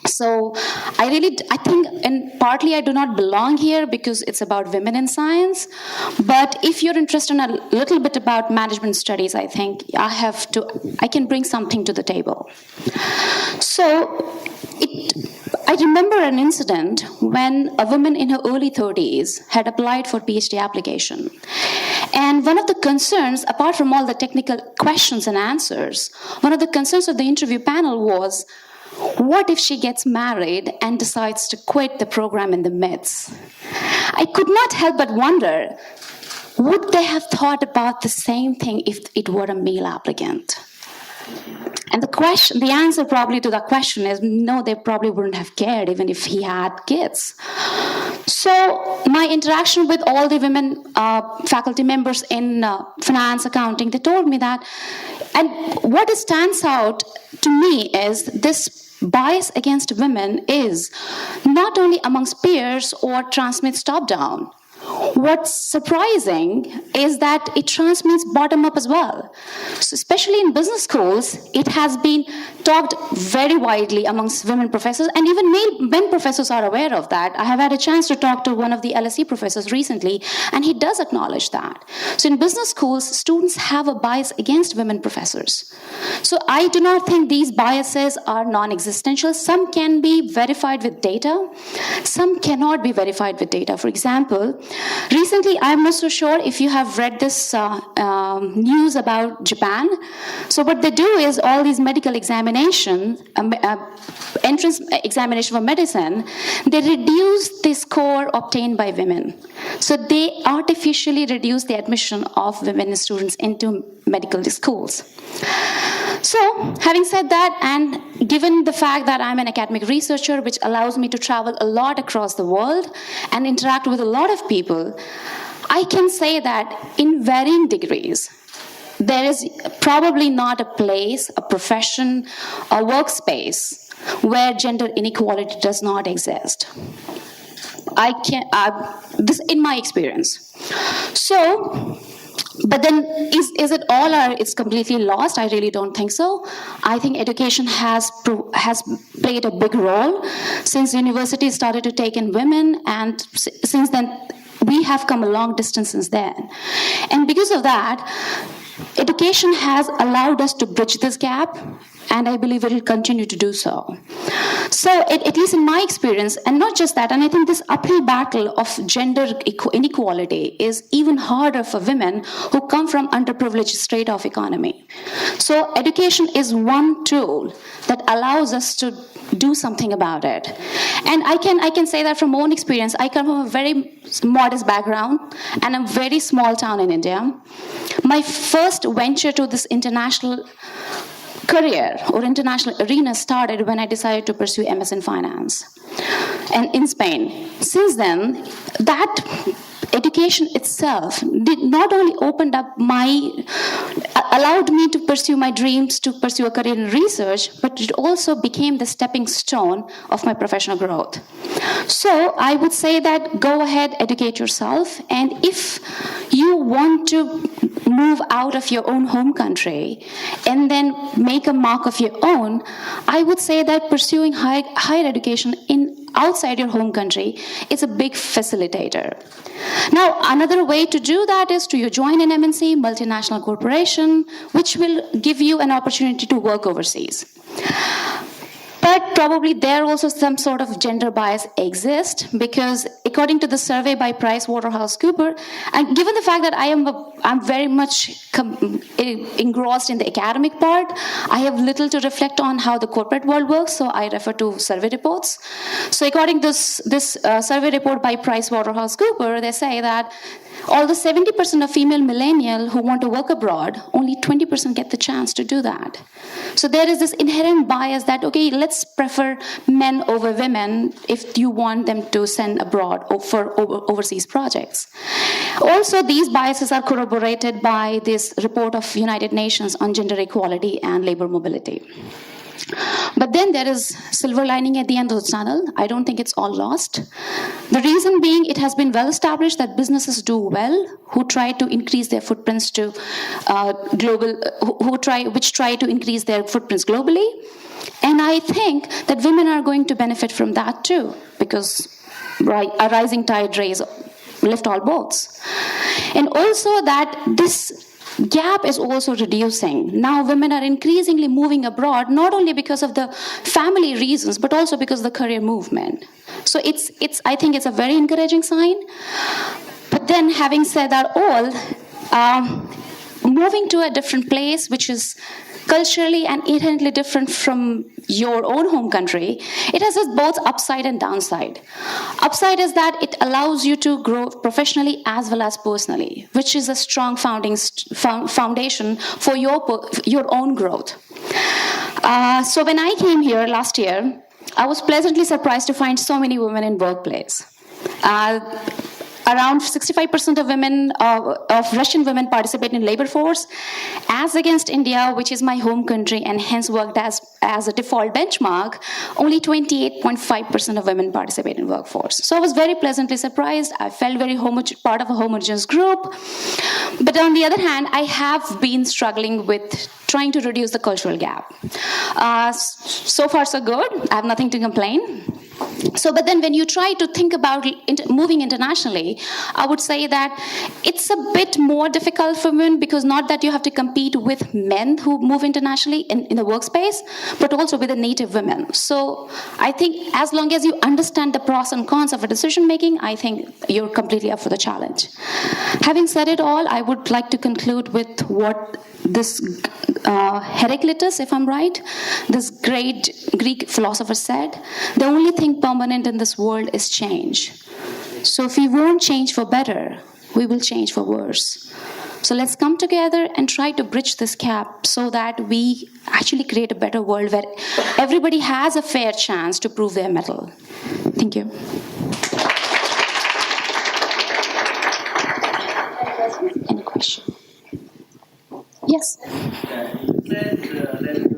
So I think, and partly I do not belong here because it's about women in science, but if you're interested in a little bit about management studies, I think I can bring something to the table. So I remember an incident when a woman in her early 30s had applied for PhD application. And one of the concerns, apart from all the technical questions and answers, one of the concerns of the interview panel was, what if she gets married and decides to quit the program in the midst? I could not help but wonder, would they have thought about the same thing if it were a male applicant? And the answer probably to that question is no, they probably wouldn't have cared even if he had kids. So my interaction with all the women faculty members in finance, accounting, they told me that, and what stands out to me is this bias against women is not only amongst peers or transmits top-down. What's surprising is that it transmits bottom-up as well. So especially in business schools, it has been talked very widely amongst women professors, and even men professors are aware of that. I have had a chance to talk to one of the LSE professors recently, and he does acknowledge that. So in business schools, students have a bias against women professors. So I do not think these biases are non-existential. Some can be verified with data. Some cannot be verified with data. For example, recently, I'm not so sure if you have read this news about Japan. So what they do is all these medical examination, entrance examination for medicine, they reduce the score obtained by women. So they artificially reduce the admission of women students into medical schools. So, having said that, and given the fact that I'm an academic researcher, which allows me to travel a lot across the world and interact with a lot of people, I can say that in varying degrees, there is probably not a place, a profession, a workspace where gender inequality does not exist. This in my experience. So, but then is it all or it's completely lost? I really don't think so. I think education has played a big role since universities started to take in women, and since then we have come a long distance since then. And because of that, education has allowed us to bridge this gap and I believe it will continue to do so. So, at least in my experience, and not just that, and I think this uphill battle of gender inequality is even harder for women who come from underprivileged strata of economy. So, education is one tool that allows us to do something about it. And I can say that from my own experience. I come from a very modest background and a very small town in India. My first venture to this international career or international arena started when I decided to pursue MS in finance and in Spain. Since then, that education itself did not only opened up allowed me to pursue my dreams, to pursue a career in research, but it also became the stepping stone of my professional growth. So I would say that go ahead, educate yourself, and if you want to move out of your own home country and then make a mark of your own, I would say that pursuing higher education outside your home country is a big facilitator. Now, another way to do that is to join an MNC, multinational corporation, which will give you an opportunity to work overseas. But probably there also some sort of gender bias exists, because according to the survey by PricewaterhouseCoopers, and given the fact that I'm very much engrossed in the academic part, I have little to reflect on how the corporate world works, so I refer to survey reports. So according to this survey report by PricewaterhouseCoopers, they say that although 70% of female millennials who want to work abroad, only 20% get the chance to do that. So there is this inherent bias that, okay, let's prefer men over women if you want them to send abroad for overseas projects. Also, these biases are corroborated by this report of United Nations on gender equality and labor mobility. But then there is silver lining at the end of the tunnel. I don't think it's all lost. The reason being, it has been well established that businesses do well who try to increase their footprints to which try to increase their footprints globally. And I think that women are going to benefit from that too, because a rising tide lift all boats. And also that this gap is also reducing. Now women are increasingly moving abroad, not only because of the family reasons, but also because of the career movement. So I think it's a very encouraging sign. But then having said that all, moving to a different place, which is culturally and inherently different from your own home country, it has both upside and downside. Upside is that it allows you to grow professionally as well as personally, which is a strong foundation for your own growth. So when I came here last year, I was pleasantly surprised to find so many women in workplace. Around 65% of women, of Russian women participate in labor force, as against India, which is my home country and hence worked as a default benchmark, only 28.5% of women participate in workforce. So I was very pleasantly surprised. I felt very part of a homogeneous group. But on the other hand, I have been struggling with trying to reduce the cultural gap. So far, so good. I have nothing to complain. So, but then when you try to think about moving internationally, I would say that it's a bit more difficult for women, because not that you have to compete with men who move internationally in the workspace, but also with the native women. So I think as long as you understand the pros and cons of a decision making, I think you're completely up for the challenge. Having said it all, I would like to conclude with what this Heraclitus, if I'm right, this great Greek philosopher said: the only thing permanent in this world is change. So if we won't change for better, we will change for worse. So let's come together and try to bridge this gap so that we actually create a better world where everybody has a fair chance to prove their mettle. Thank you. Any question? Yes. You said that you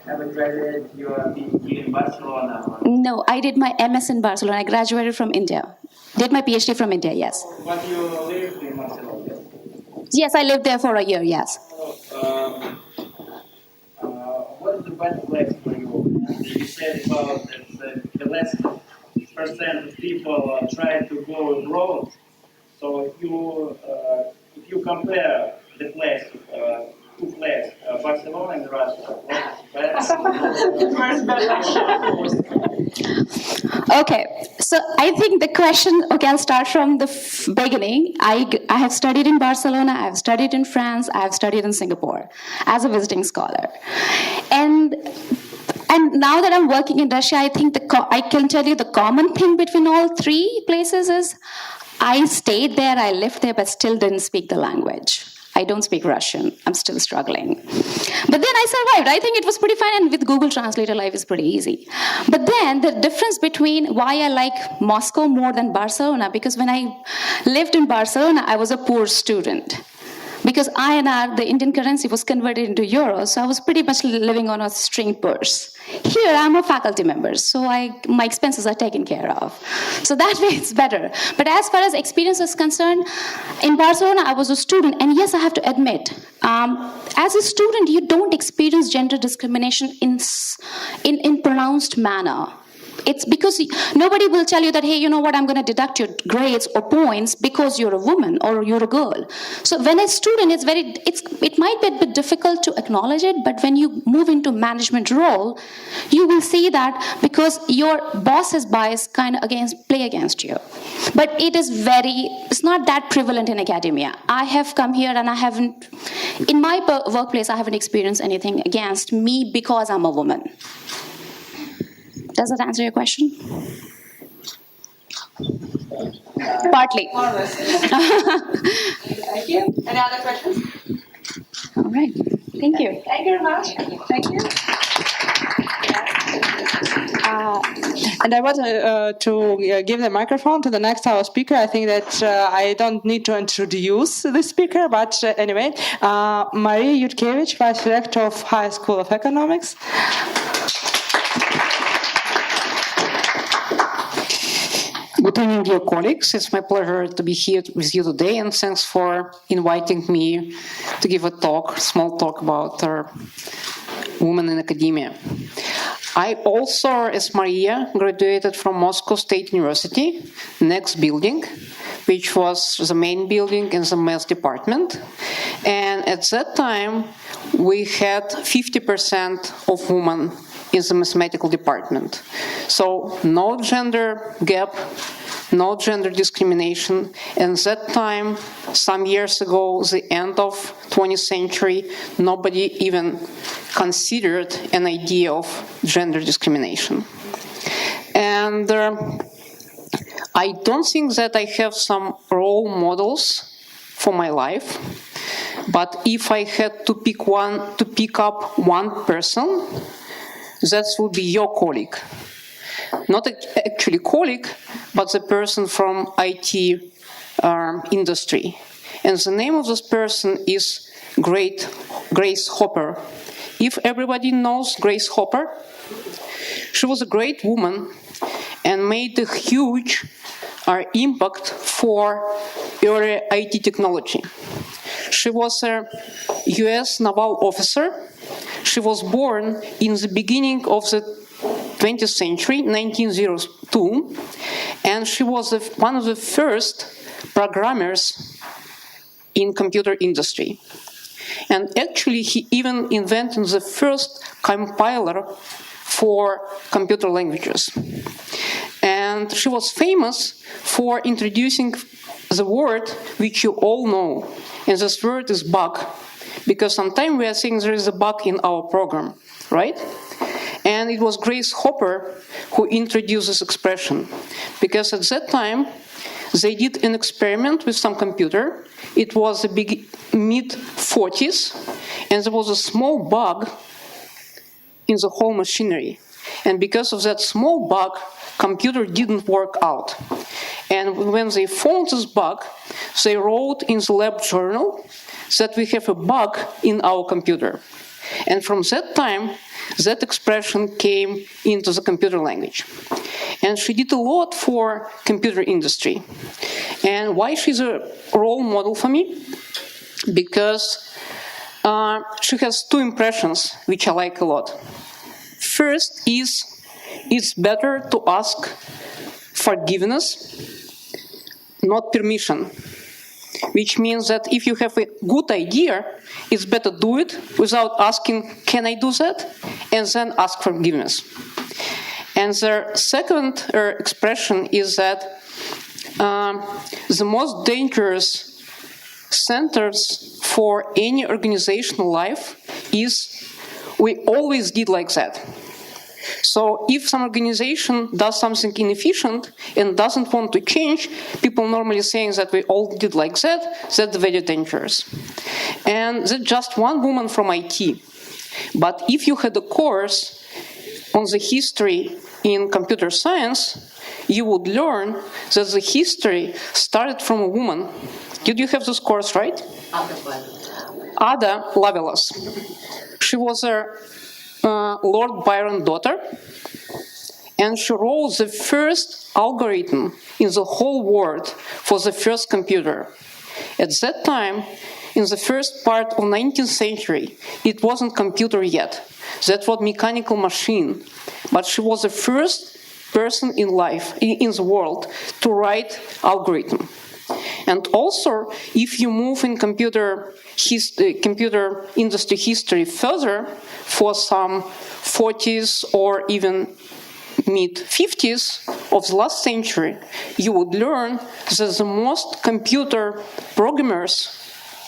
haven't graduated, you are being here in Barcelona. No, I did my MS in Barcelona. I graduated from India. Did my PhD from India, yes. But you lived in Barcelona? Yes, I lived there for a year, yes. What is the best place for you? You said about that the less percent of people try to go abroad. So if you compare the place two flags, Barcelona and Russia. What is better? Okay, so I think the question, okay, I'll start from the beginning. I have studied in Barcelona, I have studied in France, I have studied in Singapore as a visiting scholar. And now that I'm working in Russia, I think I can tell you the common thing between all three places is I stayed there, I lived there, but still didn't speak the language. I don't speak Russian. I'm still struggling. But then I survived. I think it was pretty fine, and with Google Translator, life is pretty easy. But then the difference between why I like Moscow more than Barcelona, because when I lived in Barcelona, I was a poor student. Because INR, the Indian currency, was converted into euros, so I was pretty much living on a string purse. Here, I'm a faculty member, so my expenses are taken care of. So that way, it's better. But as far as experience is concerned, in Barcelona, I was a student, and yes, I have to admit, as a student, you don't experience gender discrimination in pronounced manner. It's because nobody will tell you that, hey, you know what, I'm going to deduct your grades or points because you're a woman or you're a girl. So when a student, it might be a bit difficult to acknowledge it, but when you move into management role, you will see that because your boss's bias kind of play against you. But it's not that prevalent in academia. I have come here and in my workplace, I haven't experienced anything against me because I'm a woman. Does that answer your question? Partly. Thank you. Any other questions? All right. Thank you. Thank you very much. Thank you. And I want to give the microphone to the next our speaker. I think that I don't need to introduce the speaker, but anyway, Maria Yutkevich, Vice Director of High School of Economics. Good evening, dear colleagues. It's my pleasure to be here with you today, and thanks for inviting me to give a small talk about women in academia. I also, as Maria, graduated from Moscow State University, next building, which was the main building in the math department. And at that time, we had 50% of women in the mathematical department. So no gender gap, no gender discrimination. And that time, some years ago, the end of 20th century, nobody even considered an idea of gender discrimination. And I don't think that I have some role models for my life, but if I had to pick up one person, that would be your colleague. Not actually colleague, but the person from IT industry. And the name of this person is Grace Hopper. If everybody knows Grace Hopper, she was a great woman and made a huge impact for early IT technology. She was a US naval officer. She was born in the beginning of the 20th century, 1902, and she was one of the first programmers in computer industry. And actually, he even invented the first compiler for computer languages. And she was famous for introducing the word which you all know, and this word is bug, because sometimes we are saying there is a bug in our program, right? And it was Grace Hopper who introduced this expression, because at that time they did an experiment with some computer. It was the mid-40s, and there was a small bug in the whole machinery. And because of that small bug, computer didn't work out. And when they found this bug, they wrote in the lab journal that we have a bug in our computer. And from that time, that expression came into the computer language. And she did a lot for computer industry. And why she's a role model for me? Because she has two impressions, which I like a lot. First is, it's better to ask forgiveness, not permission. which means that if you have a good idea, it's better do it without asking, can I do that? And then ask forgiveness. And the second expression is that the most dangerous centers for any organizational life is we always did like that. So if some organization does something inefficient and doesn't want to change, people normally saying that we all did like that, that's very dangerous. And that's just one woman from IT. But if you had a course on the history in computer science, you would learn that the history started from a woman. Did you have this course, right? Ada Lovelace. She was a Lord Byron daughter, and she wrote the first algorithm in the whole world for the first computer. At that time, in the first part of 19th century, it wasn't computer yet. That was mechanical machine. But she was the first person in the world to write algorithm. And also, if you move in computer industry history further, for some 40s or even mid-50s of the last century, you would learn that the most computer programmers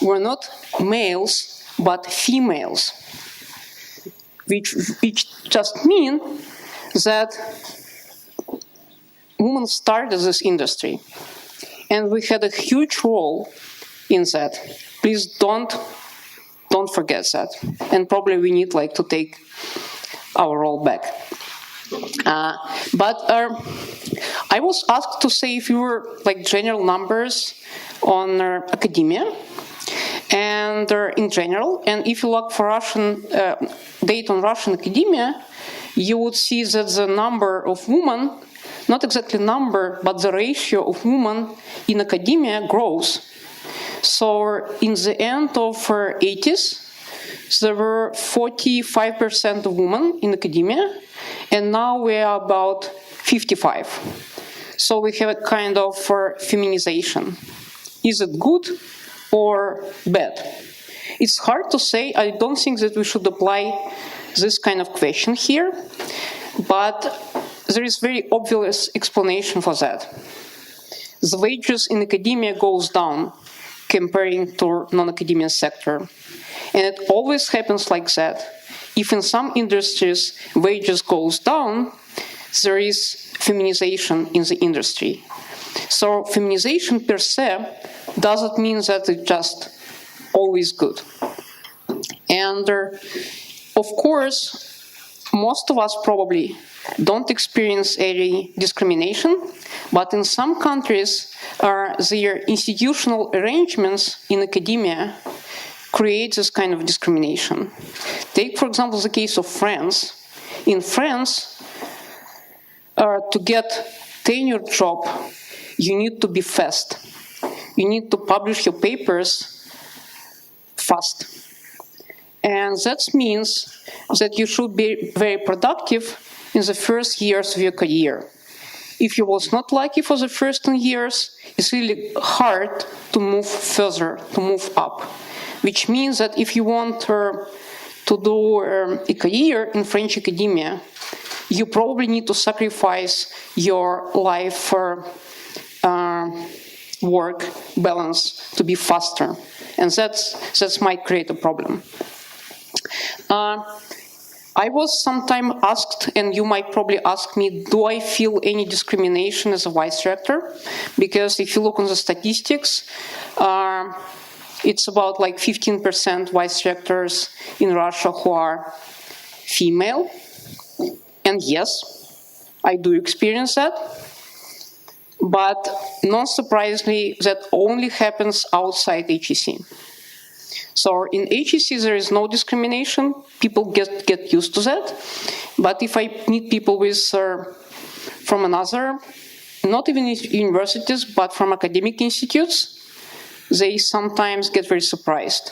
were not males, but females, which just mean that women started this industry. And we had a huge role in that. Please don't forget that. And probably we need to take our role back. But I was asked to say a few general numbers on academia and in general. And if you look for Russian data on Russian academia, you would see that the number of women, not exactly number, but the ratio of women in academia grows. So in the end of 80s, there were 45% of women in academia, and now we are about 55. So we have a kind of feminization. Is it good or bad? It's hard to say. I don't think that we should apply this kind of question here, but there is very obvious explanation for that. The wages in academia goes down comparing to non-academia sector. And it always happens like that. If in some industries wages goes down, there is feminization in the industry. So feminization per se doesn't mean that it's just always good. And of course, most of us probably don't experience any discrimination, but in some countries, their institutional arrangements in academia create this kind of discrimination. Take, for example, the case of France. In France, to get tenure job, you need to be fast. You need to publish your papers fast. And that means that you should be very productive in the first years of your career. If you was not lucky for the first 10 years, it's really hard to move further, to move up. Which means that if you want to do a career in French academia, you probably need to sacrifice your life work balance to be faster. And that's might create a problem. I was sometimes asked, and you might probably ask me, do I feel any discrimination as a vice rector? Because if you look on the statistics, it's about 15% vice rectors in Russia who are female. And yes, I do experience that. But not surprisingly, that only happens outside HEC. So in HEC, there is no discrimination. People get used to that. But if I meet people with from another, not even universities, but from academic institutes, they sometimes get very surprised.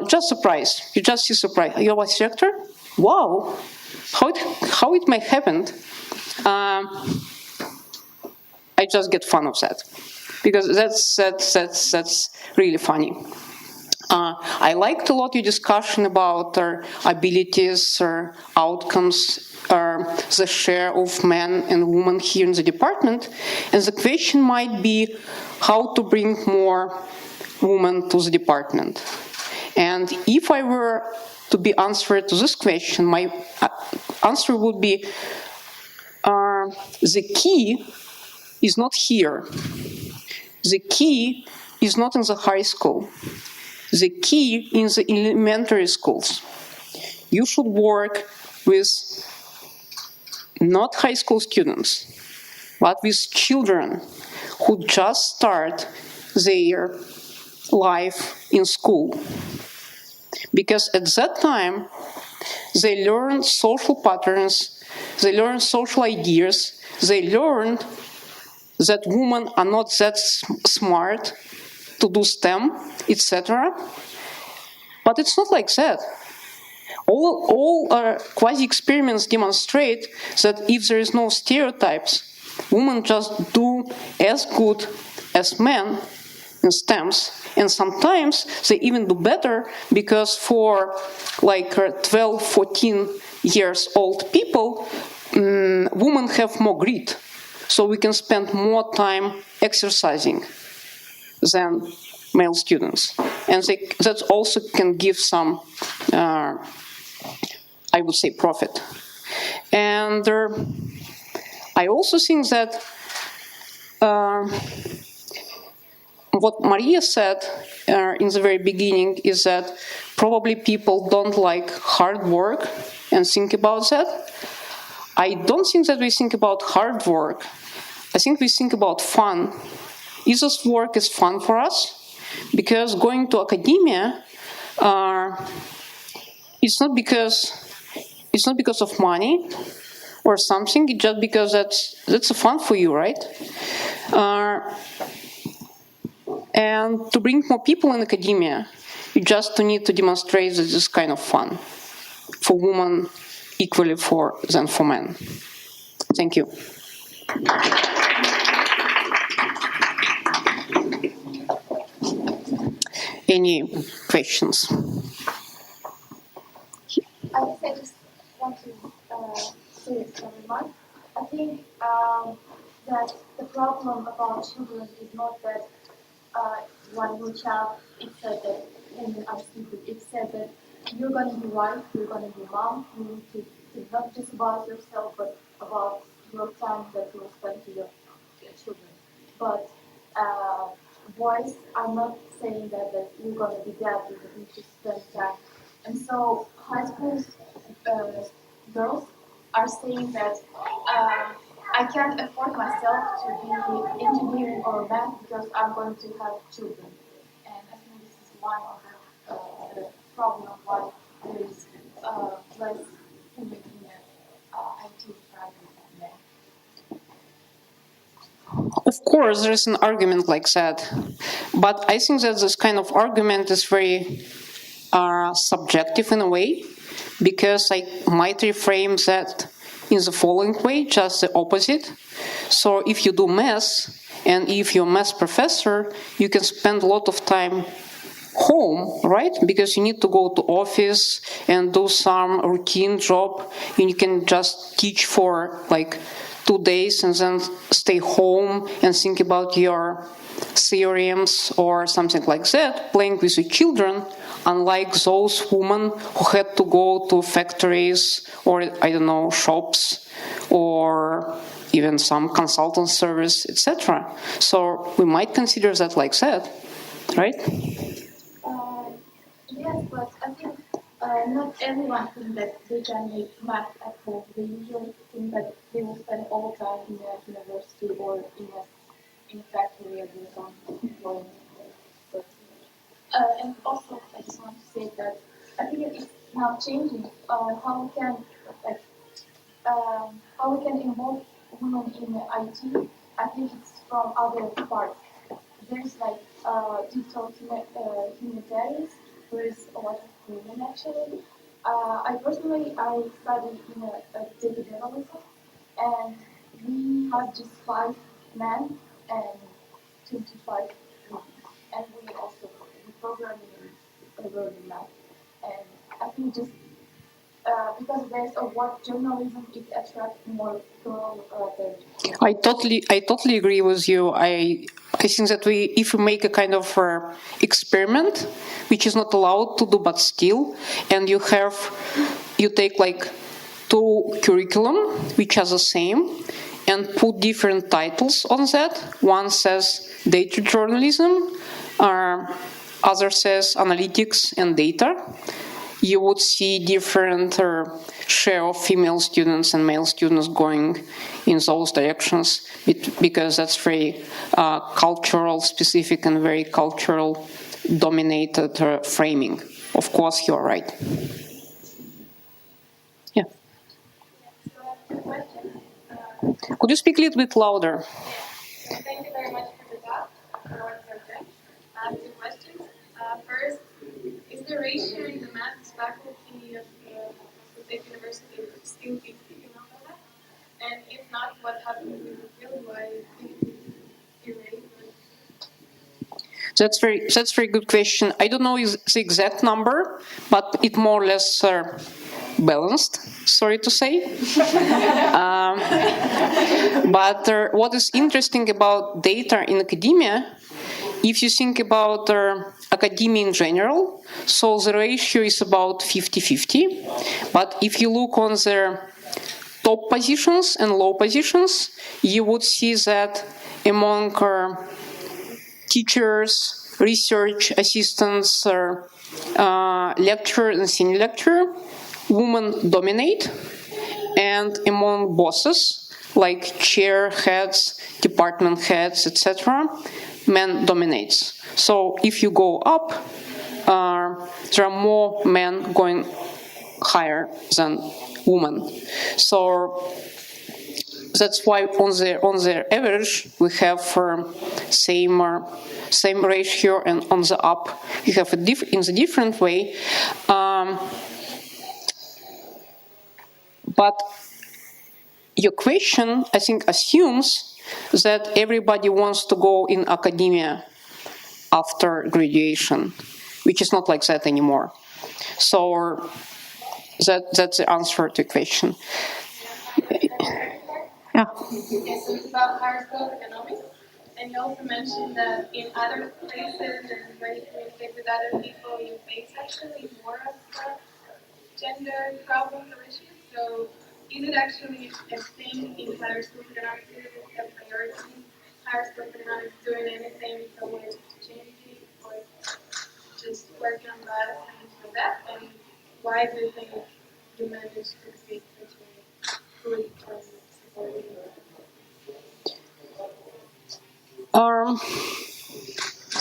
Just surprised. You just see surprise. You're a vice rector? Wow! How it may happen? I just get fun of that. because that's really funny. I liked a lot your discussion about abilities, outcomes, the share of men and women here in the department, and the question might be how to bring more women to the department. And if I were to be answered to this question, my answer would be the key is not here. The key is not in the high school. The key in the elementary schools. You should work with not high school students, but with children who just start their life in school. Because at that time, they learn social patterns, they learn social ideas, they learn that women are not that smart to do STEM, etc. But it's not like that. All quasi-experiments demonstrate that if there is no stereotypes, women just do as good as men in STEMs, and sometimes they even do better, because for like 12, 14 years old people, women have more grit, so we can spend more time exercising than male students, and that also can give some, I would say, profit. And I also think that what Maria said in the very beginning is that probably people don't like hard work and think about that. I don't think that we think about hard work. I think we think about fun. Is this work is fun for us? Because going to academia, it's not because of money or something. It's just because that's fun for you, right? And to bring more people in academia, you just need to demonstrate that this kind of fun for women equally than for men. Thank you. Any questions? I guess I just want to say some remark. I think that the problem about children is not that one will child, it said that, and I think it said that you're going to be wife, you're going to be mom, you need to think not just about yourself, but about your time that you will spend to your children. But boys are not saying that you're going to be dad, you need to spend time. And so high school girls are saying that I can't afford myself to be engineering or math because I'm going to have children. And I think this is one of the problem why there is less women in IT rather than men. Of course, there is an argument like that, but I think that this kind of argument is very subjective in a way, because I might reframe that in the following way, just the opposite. So if you do math, and if you're a math professor, you can spend a lot of time home, right? Because you need to go to office and do some routine job, and you can just teach for like 2 days and then stay home and think about your theorems or something like that, playing with your children, unlike those women who had to go to factories or, I don't know, shops or even some consultant service, etc. So we might consider that like that, right? Yes, but I think not everyone thinks that they can make math at home. They usually think that they will spend all time in a university or in a factory or doing some employment. And also, I just want to say that I think it's now changing how we can involve women in IT. I think it's from other parts. There's like digital humanitarians. There is a lot of women actually. I study in a data journalism, and we had just 5 men and 25, and we also programming and learning math. And I think just because there's a what journalism, it attracts more people rather. I totally agree with you. I think that if we make a kind of experiment, which is not allowed to do, but still, and you take like two curriculum which are the same, and put different titles on that. One says data journalism, other says analytics and data. You would see different share of female students and male students going in those directions, because that's very cultural specific and very cultural dominated framing. Of course, you're right. Yeah. Could you speak a little bit louder? Thank you very much for the talk, for one subject. I have two questions. First, is the ratio in the maths faculty of the university still 50 on that? And if not, what happens in the field? Why you raise it? That's very good question. I don't know the exact number, but it more or less balanced, sorry to say. But what is interesting about data in academia, if you think about academia in general, so the ratio is about 50-50. But if you look on the top positions and low positions, you would see that among teachers, research assistants, lecturer and senior lecturer, women dominate, and among bosses, like chair heads, department heads, etc., men dominates. So if you go up, there are more men going higher than women. So that's why on the average we have same ratio, and on the up you have in the different way. But your question, I think, assumes that everybody wants to go in academia after graduation, which is not like that anymore. So that's the answer to the question. Yeah. Yes, so it's about higher school of economics. And you also mentioned that in other places and when you communicate with other people, you face actually more of gender problems or issues. So is it actually a thing in higher school of economics? Is it a priority? Higher school of economics doing anything towards changing or just working on that and for that? And why do you think you managed to be such a good supporting?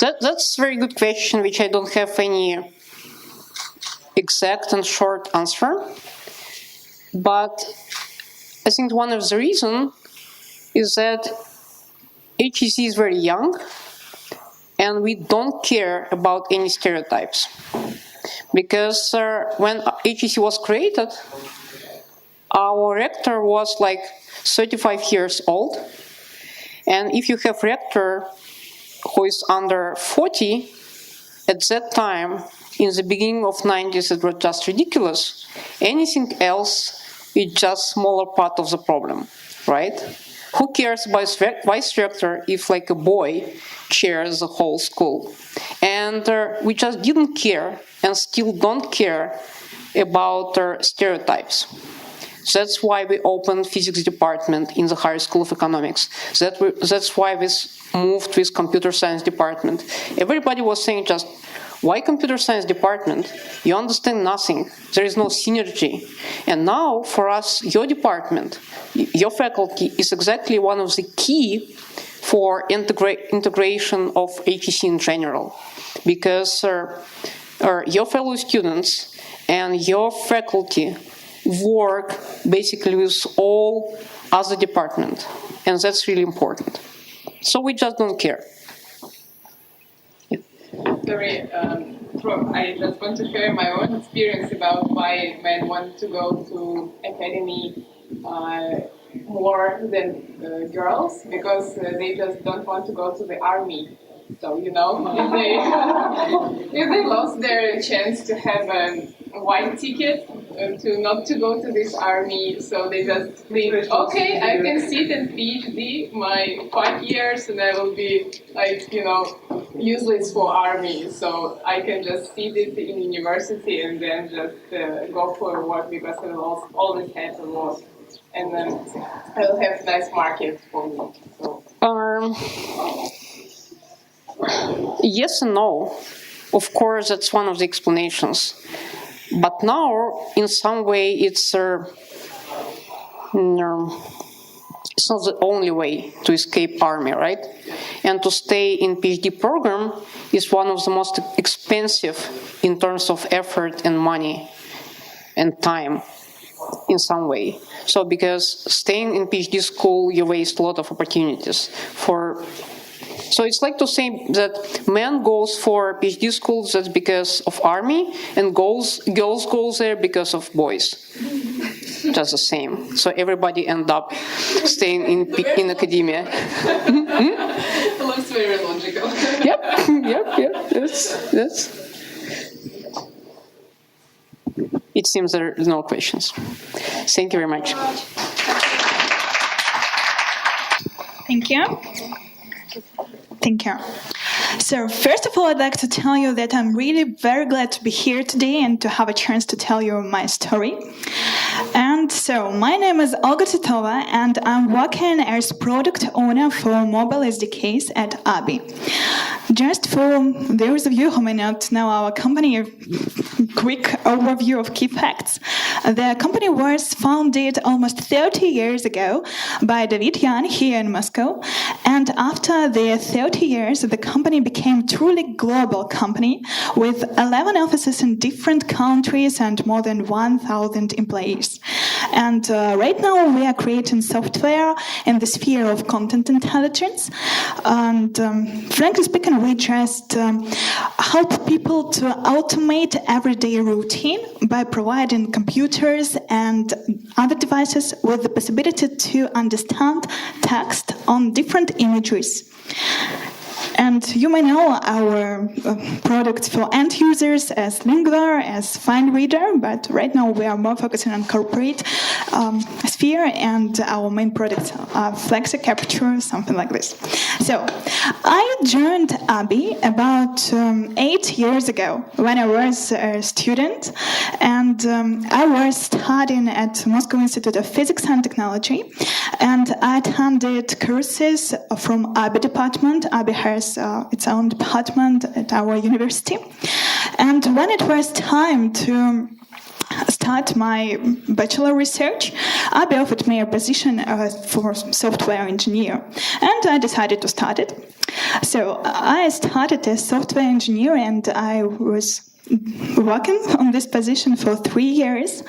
That's a very good question, which I don't have any exact and short answer. But I think one of the reasons is that HEC is very young, and we don't care about any stereotypes. Because when HEC was created, our rector was like 35 years old. And if you have rector who is under 40, at that time, in the beginning of 90s, it was just ridiculous. Anything else is just smaller part of the problem, right? Who cares about vice rector if like a boy chairs the whole school? And we just didn't care and still don't care about stereotypes. That's why we opened physics department in the Higher School of Economics. That's why we moved with computer science department. Everybody was saying just, why computer science department? You understand nothing. There is no synergy. And now, for us, your department, your faculty is exactly one of the key for integration of HEC in general. Because your fellow students and your faculty work basically with all other departments. And that's really important. So we just don't care. Sorry, I just want to share my own experience about why men want to go to academy more than girls because they just don't want to go to the army. So, you know, if they lost their chance to have a white ticket, not to go to this army, so they just think, okay, I can sit and PhD my 5 years and I will be, like, you know, useless for army. So I can just sit it in university and then just go for work because I will always have to work. And then I will have nice market for me. So. Yes and no. Of course, that's one of the explanations. But now, in some way, it's not the only way to escape army, right? And to stay in PhD program is one of the most expensive in terms of effort and money and time in some way. So because staying in PhD school, you waste a lot of opportunities for. So it's like to say that men goes for PhD schools that's because of army, and girls goes there because of boys. Just the same. So everybody end up staying in academia. Looks very logical. Yep. That's. It seems there are no questions. Thank you very much. Thank you. Thank you. So first of all, I'd like to tell you that I'm really very glad to be here today and to have a chance to tell you my story. And so my name is Olga Titova, and I'm working as product owner for mobile SDKs at ABI. Just for those of you who may not know our company, a quick overview of key facts. The company was founded almost 30 years ago by David Yan here in Moscow. And after the 30 years, the company became a truly global company with 11 offices in different countries and more than 1,000 employees. And right now we are creating software in the sphere of content intelligence. And frankly speaking, we just help people to automate everyday routine by providing computers and other devices with the possibility to understand text on different images. And you may know our products for end users as Lingua, as Find Reader, but right now we are more focusing on corporate sphere, and our main products are Flexi Capture, something like this. So I joined ABI about 8 years ago when I was a student, and I was studying at Moscow Institute of Physics and Technology, and I attended courses from ABI department. ABI has its own department at our university. And when it was time to start my bachelor research, ABI offered me a position for software engineer, and I decided to start it. So I started as software engineer, and I was working on this position for 3 years.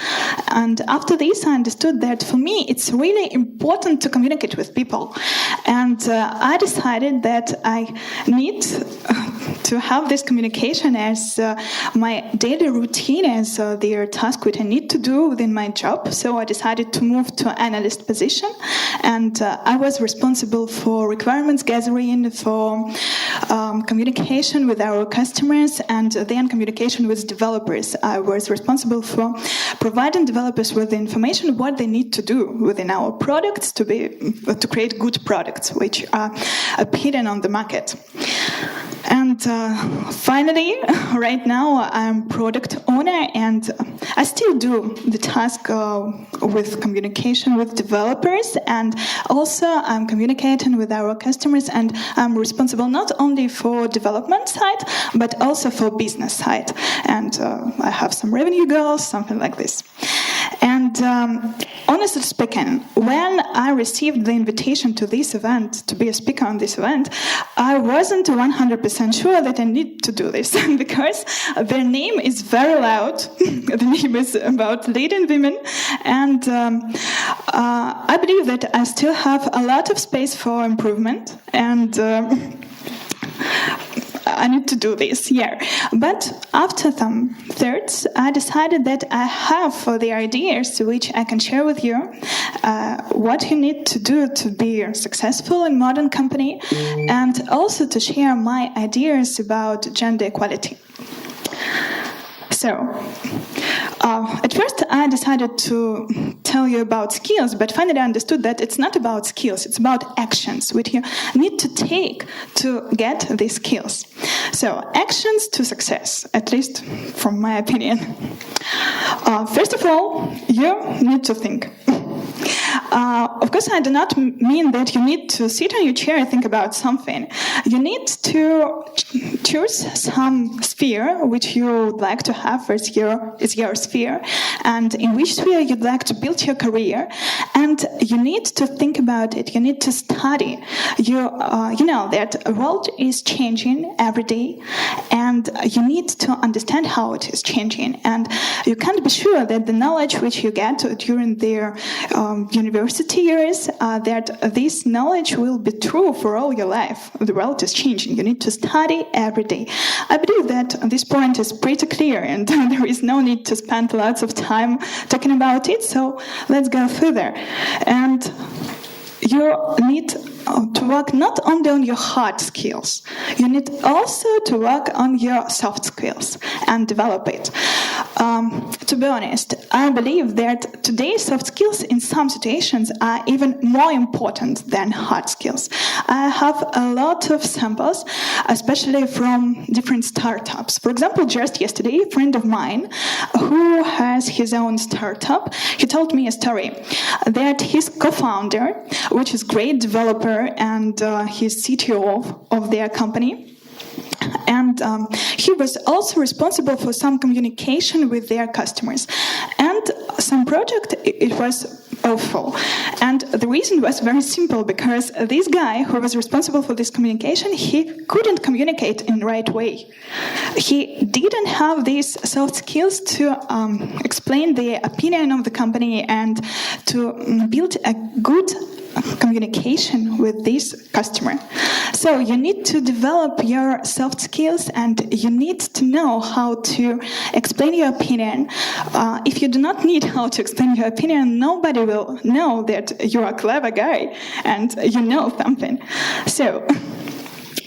And after this, I understood that for me, it's really important to communicate with people. And I decided that I need to have this communication as my daily routine, as the task which I need to do within my job. So I decided to move to analyst position. And I was responsible for requirements gathering, for communication with our customers, and then communication with developers. I was responsible for providing developers with the information what they need to do within our products to create good products which are appearing on the market. And finally, right now I'm product owner, and I still do the task with communication with developers, and also I'm communicating with our customers, and I'm responsible not only for development side, but also for business side. And I have some revenue goals, something like this. And honestly speaking, when I received the invitation to this event, to be a speaker on this event, I wasn't 100% sure that I need to do this because their name is very loud. The name is about leading women, and I believe that I still have a lot of space for improvement, and I need to do this, yeah. But after some thirds, I decided that I have the ideas which I can share with you, what you need to do to be successful in modern company, and also to share my ideas about gender equality. So, at first I decided to tell you about skills, but finally I understood that it's not about skills, it's about actions which you need to take to get these skills. So, actions to success, at least from my opinion. First of all, you need to think. Of course, I do not mean that you need to sit on your chair and think about something. You need to choose some sphere which you would like to have as your sphere, and in which sphere you'd like to build your career. And you need to think about it. You need to study. You know that the world is changing every day, and you need to understand how it is changing. And you can't be sure that the knowledge which you get during the university years, that this knowledge will be true for all your life. The world is changing. You need to study every day. I believe that this point is pretty clear, and there is no need to spend lots of time talking about it. So let's go further. And you need to work not only on your hard skills, you need also to work on your soft skills and develop it. To be honest, I believe that today's soft skills in some situations are even more important than hard skills. I have a lot of samples, especially from different startups. For example, just yesterday, a friend of mine who has his own startup, he told me a story that his co-founder, which is a great developer, and he's CTO of their company, and he was also responsible for some communication with their customers. And some project, it was awful. And the reason was very simple, because this guy who was responsible for this communication, he couldn't communicate in the right way. He didn't have these soft skills to explain the opinion of the company and to build a good communication with this customer. So you need to develop your soft skills, and you need to know how to explain your opinion. If you do not need how to explain your opinion, nobody will know that you're a clever guy and you know something. So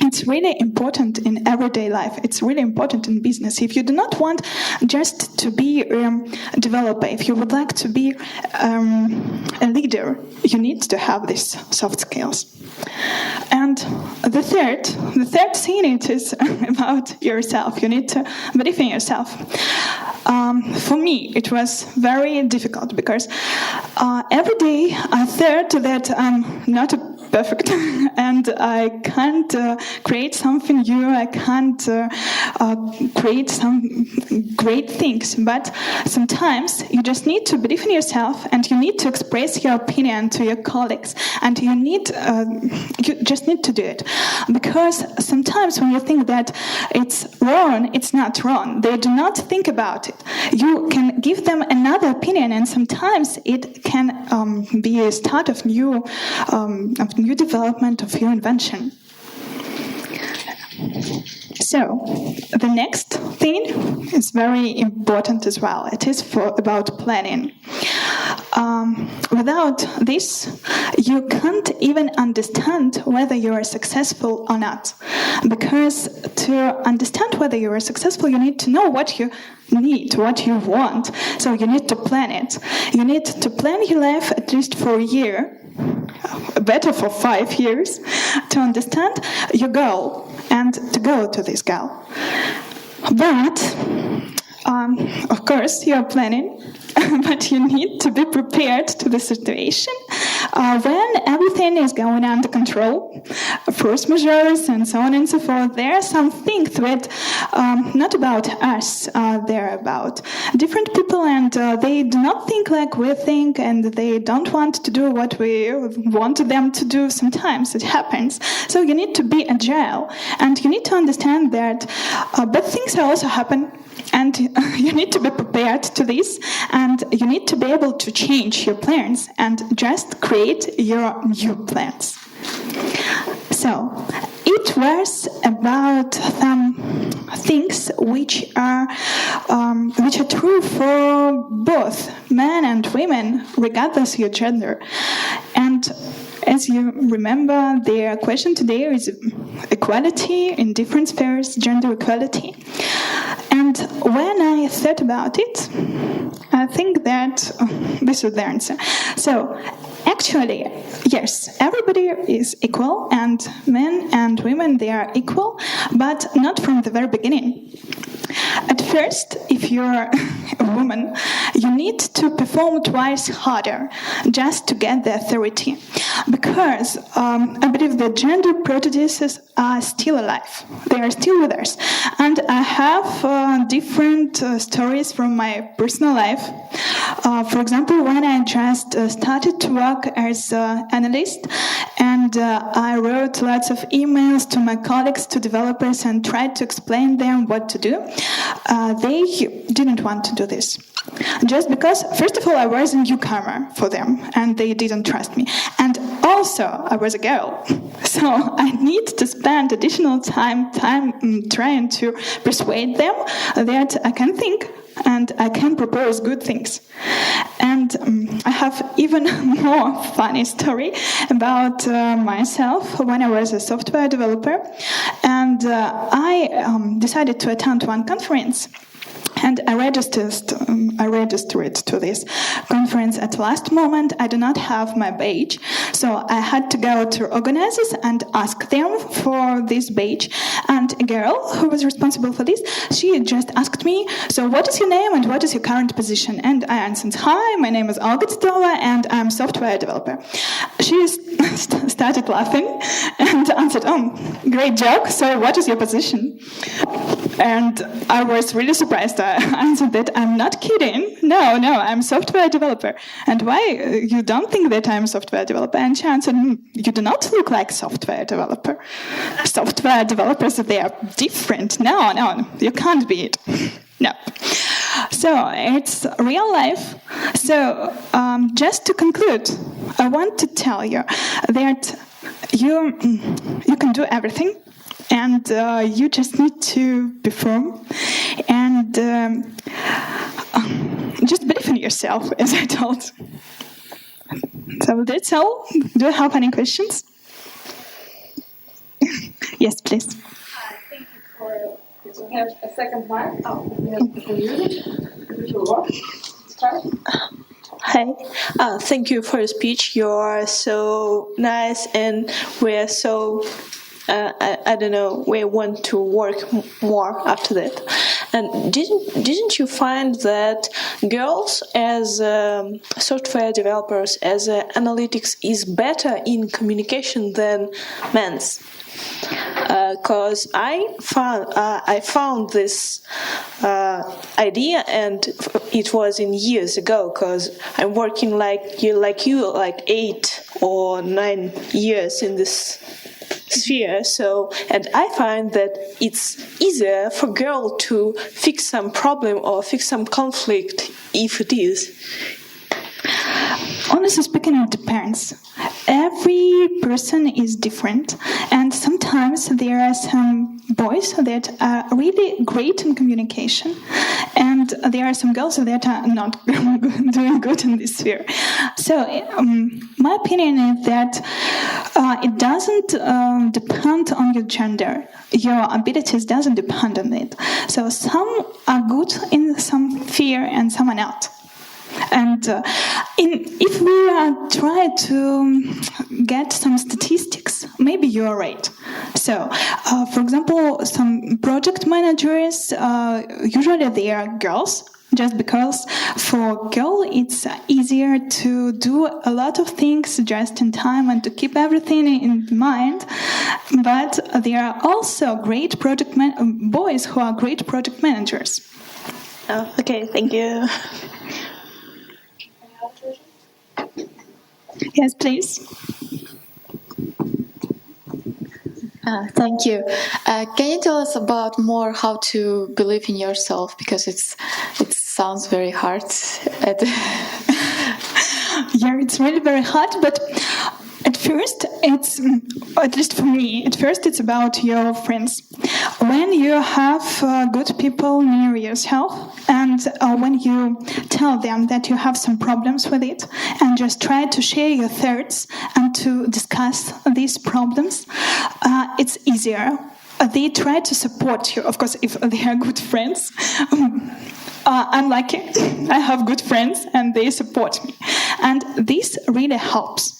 it's really important in everyday life. It's really important in business. If you do not want just to be a developer, if you would like to be a leader, you need to have these soft skills. And the third thing, it is about yourself. You need to believe in yourself. For me, it was very difficult, because every day I thought that I'm not perfect and I can't create something new, I can't create some great things. But sometimes you just need to believe in yourself, and you need to express your opinion to your colleagues, and you just need to do it. Because sometimes when you think that it's wrong, it's not wrong. They do not think about it. You can give them another opinion, and sometimes it can be a start of new development, of your invention. So, the next thing is very important as well. It is about planning. Without this, you can't even understand whether you are successful or not. Because to understand whether you are successful, you need to know what you need, what you want. So you need to plan it. You need to plan your life at least for a year, better for 5 years, to understand your goal and to go to this goal. But, of course, you are planning, but you need to be prepared to the situation when everything is going under control, force majeures and so on and so forth. There are some things that not about us, they're about different people, and they do not think like we think, and they don't want to do what we want them to do. Sometimes it happens. So you need to be agile, and you need to understand that bad things also happen. And you need to be prepared to this, and you need to be able to change your plans and just create your new plans. So, it was about some things which are true for both men and women, regardless of your gender. And as you remember, the question today is equality in different spheres, gender equality. And when I thought about it, I think that this was the answer. So, actually, yes, everybody is equal, and men and women, they are equal, but not from the very beginning. At first, if you're a woman, you need to perform twice harder just to get the authority. Because I believe the gender prejudices are still alive. They are still with us. And I have different stories from my personal life. For example, when I just started to work as an analyst, and I wrote lots of emails to my colleagues, to developers, and tried to explain them what to do, they didn't want to do this. Just because, first of all, I was a newcomer for them, and they didn't trust me. And also, I was a girl, so I need to spend additional time trying to persuade them that I can think and I can propose good things. And I have even more funny story about myself when I was a software developer, and I decided to attend one conference. And I registered to this conference at the last moment. I do not have my badge, so I had to go to organizers and ask them for this badge. And a girl who was responsible for this, she just asked me, so what is your name and what is your current position? And I answered, hi, my name is Olga Titova and I'm a software developer. She started laughing and answered, oh, great joke, so what is your position? And I was really surprised. I answered that I'm not kidding. No, I'm a software developer. And why? You don't think that I'm a software developer? And she answered, you do not look like a software developer. Software developers, they are different. No, you can't be it. No. So it's real life. So just to conclude, I want to tell you that you can do everything. And you just need to perform and just believe in yourself, as I told. So that's all. Do you have any questions? Yes, please. Thank you for this. We have a second mic. We have to use it. Hi. Thank you for your speech. You are so nice, and we're so. I don't know. We want to work more after that. And didn't you find that girls as software developers, as analytics, is better in communication than men's? Because I found this idea, and it was in years ago. Because I'm working like you, 8 or 9 years in this sphere. So, and I find that it's easier for girl to fix some problem or fix some conflict if it is. Honestly speaking, it depends. Every person is different, and sometimes there are some boys that are really great in communication, and there are some girls that are not doing good in this sphere. So, my opinion is that it doesn't depend on your gender. Your abilities doesn't depend on it. So some are good in some sphere and some are not. And if we try to get some statistics, maybe you're right. So, for example, some project managers, usually they are girls, just because for girl it's easier to do a lot of things just in time and to keep everything in mind. But there are also great boys who are great project managers. Oh, okay, thank you. Yes, please. Thank you. Can you tell us about more how to believe in yourself? Because it sounds very hard. Yeah, it's really very hard. But at first, it's, at least for me, at first it's about your friends. When you have good people near yourself, and when you tell them that you have some problems with it, and just try to share your thoughts and to discuss these problems, it's easier. They try to support you, of course, if they are good friends. I'm lucky. I have good friends and they support me. And this really helps,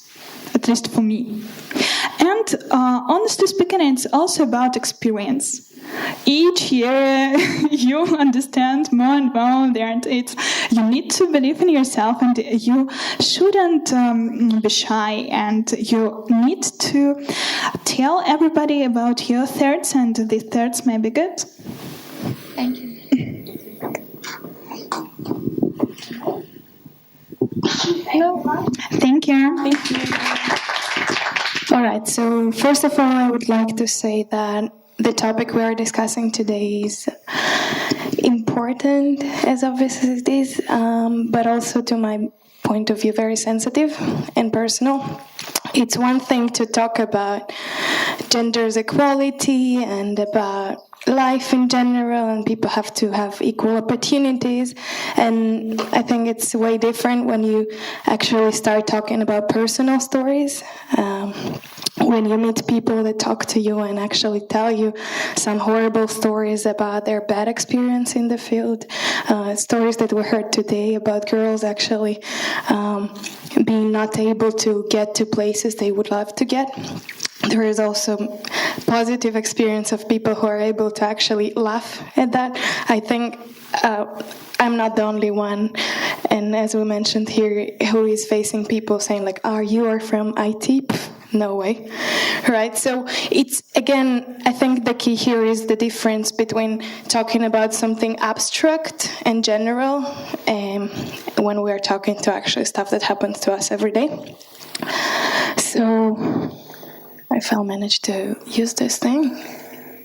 at least for me. And honestly speaking, it's also about experience. Each year you understand more and more that you need to believe in yourself, and you shouldn't be shy, and you need to tell everybody about your thoughts, and these thoughts may be good. Thank you. No. Thank you. Thank you. All right, so first of all, I would like to say that the topic we are discussing today is important, as obvious as it is, but also, to my point of view, very sensitive and personal. It's one thing to talk about gender's equality and about life in general, and people have to have equal opportunities, and I think it's way different when you actually start talking about personal stories. When you meet people that talk to you and actually tell you some horrible stories about their bad experience in the field, stories that we heard today about girls actually being not able to get to places they would love to get. There is also positive experience of people who are able to actually laugh at that. I think I'm not the only one, and as we mentioned here, who is facing people saying like, you are from IT? No way, right? So it's, again, I think the key here is the difference between talking about something abstract and general, when we are talking to actually stuff that happens to us every day. So if I'll manage to use this thing.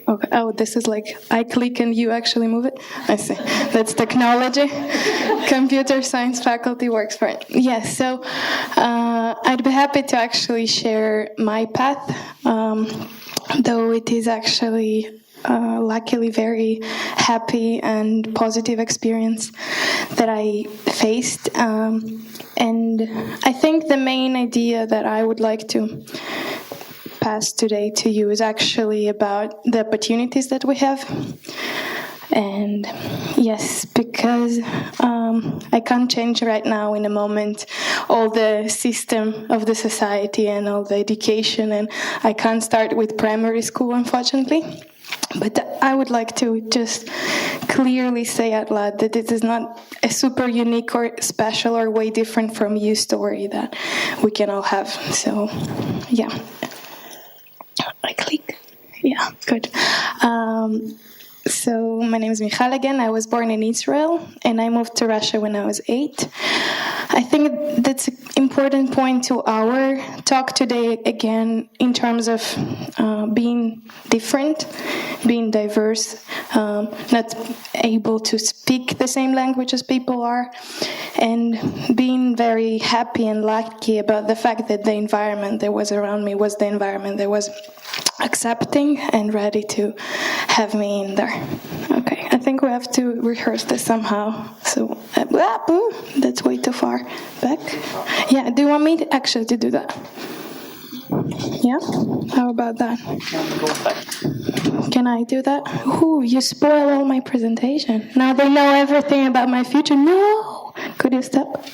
Okay. Oh, this is like I click and you actually move it? I see. That's technology. Computer science faculty works for it. Yes, so I'd be happy to actually share my path, though it is actually luckily very happy and positive experience that I faced. And I think the main idea that I would like to pass today to you is actually about the opportunities that we have. And yes, because I can't change right now in a moment all the system of the society and all the education, and I can't start with primary school, unfortunately. But I would like to just clearly say out loud that it is not a super unique or special or way different from you story that we can all have. So, yeah. I click. Yeah, good. So my name is Michal again. I was born in Israel, and I moved to Russia when I was 8. I think that's an important point to our talk today, again, in terms of being different, being diverse, not able to speak the same language as people are, and being very happy and lucky about the fact that the environment that was around me was the environment that was accepting and ready to have me in there. Okay, I think we have to rehearse this somehow. So, that's way too far back. Yeah, do you want me to do that? Yeah? How about that? Can I do that? Ooh, you spoil all my presentation. Now they know everything about my future. No! Could you stop?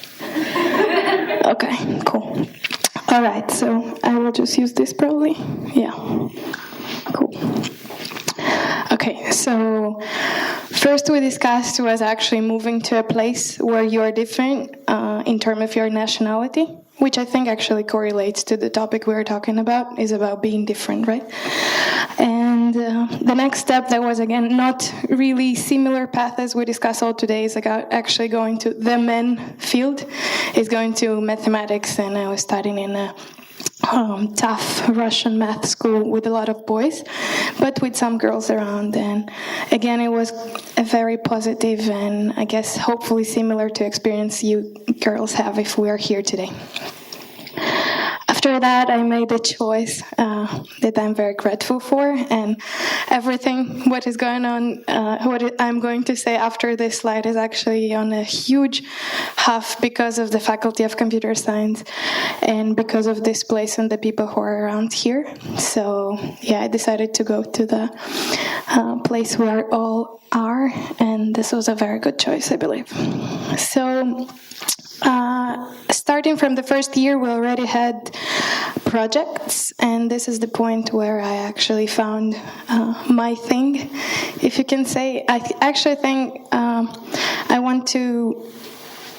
Okay, cool. All right, so I will just use this probably. Yeah. Cool. Okay, so first we discussed was actually moving to a place where you are different in terms of your nationality, which I think actually correlates to the topic we were talking about, is about being different, right? And the next step that was, again, not really similar path as we discussed all today, is actually going to the men field, is going to mathematics, and I was studying in a tough Russian math school with a lot of boys, but with some girls around. And again, it was a very positive and I guess hopefully similar to experience you girls have if we are here today. After that, I made a choice that I'm very grateful for, and everything what is going on, I'm going to say after this slide is actually on a huge half because of the Faculty of Computer Science and because of this place and the people who are around here. So yeah, I decided to go to the place where all are, and this was a very good choice, I believe. So starting from the first year, we already had projects, and this is the point where I actually found my thing, if you can say. I actually think I want to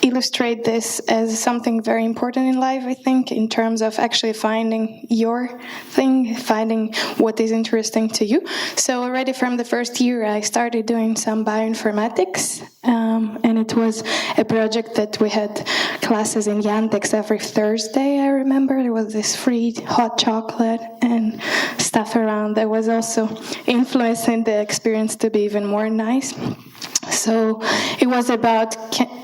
illustrate this as something very important in life, I think, in terms of actually finding your thing, finding what is interesting to you. So already from the first year, I started doing some bioinformatics, and it was a project that we had classes in Yandex every Thursday, I remember. There was this free hot chocolate and stuff around that was also influencing the experience to be even more nice. So it was about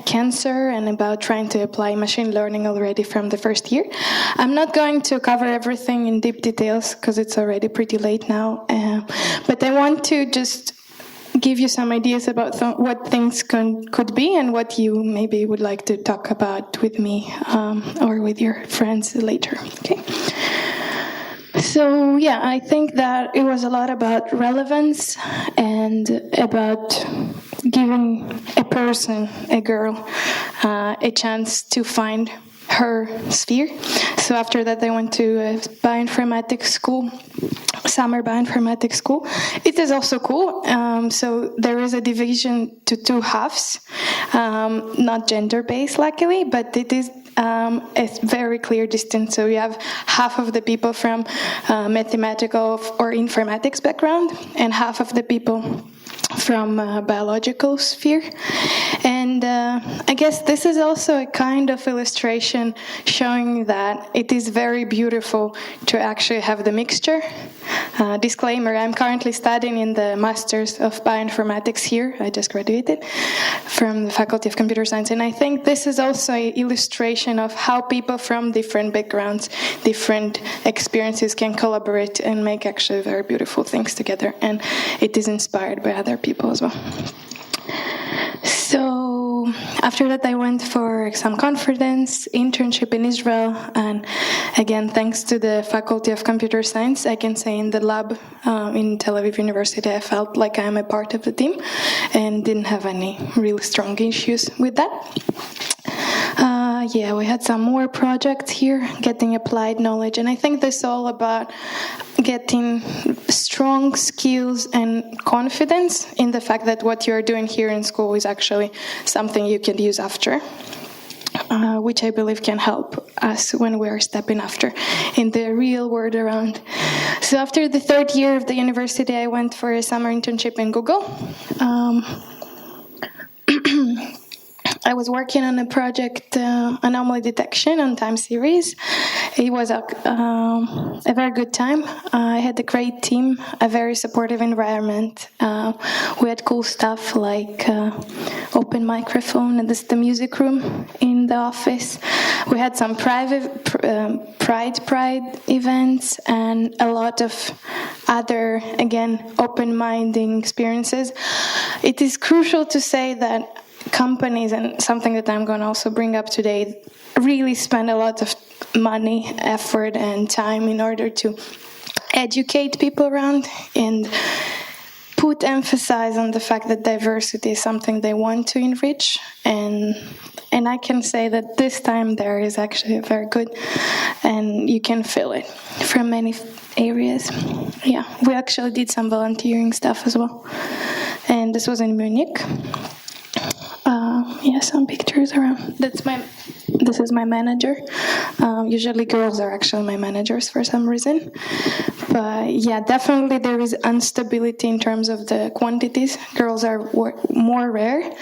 cancer and about trying to apply machine learning already from the first year. I'm not going to cover everything in deep details because it's already pretty late now, but I want to just give you some ideas about what things could be and what you maybe would like to talk about with me or with your friends later. Okay. So yeah, I think that it was a lot about relevance and about giving a person, a girl, a chance to find her sphere. So after that, I went to a bioinformatics school, summer bioinformatics school. It is also cool. So there is a division to two halves, not gender-based, luckily, but it is a very clear distance. So you have half of the people from mathematical or informatics background and half of the people from biological sphere. And I guess this is also a kind of illustration showing that it is very beautiful to actually have the mixture. Disclaimer, I'm currently studying in the Masters of Bioinformatics here. I just graduated from the Faculty of Computer Science. And I think this is also an illustration of how people from different backgrounds, different experiences can collaborate and make actually very beautiful things together. And it is inspired by other people as well. So after that, I went for some conference, internship in Israel, and again, thanks to the Faculty of Computer Science, I can say in the lab in Tel Aviv University, I felt like I'm a part of the team and didn't have any real strong issues with that. Yeah, we had some more projects here, getting applied knowledge, and I think this is all about getting strong skills and confidence in the fact that what you're doing here in school is actually something you can use after, which I believe can help us when we are stepping after in the real world around. So after the third year of the university, I went for a summer internship in Google. I was working on a project, anomaly detection on time series. It was a very good time. I had a great team, a very supportive environment. We had cool stuff like open microphone, and this is the music room in the office. We had some private pride events and a lot of other, again, open-minding experiences. It is crucial to say that companies, and something that I'm going to also bring up today, really spend a lot of money, effort, and time in order to educate people around and put emphasis on the fact that diversity is something they want to enrich. And I can say that this time there is actually very good, and you can feel it from many areas. Yeah, we actually did some volunteering stuff as well. And this was in Munich. Yeah, some pictures around. This is my manager. Usually girls are actually my managers for some reason. But yeah, definitely there is instability in terms of the quantities. Girls are more rare.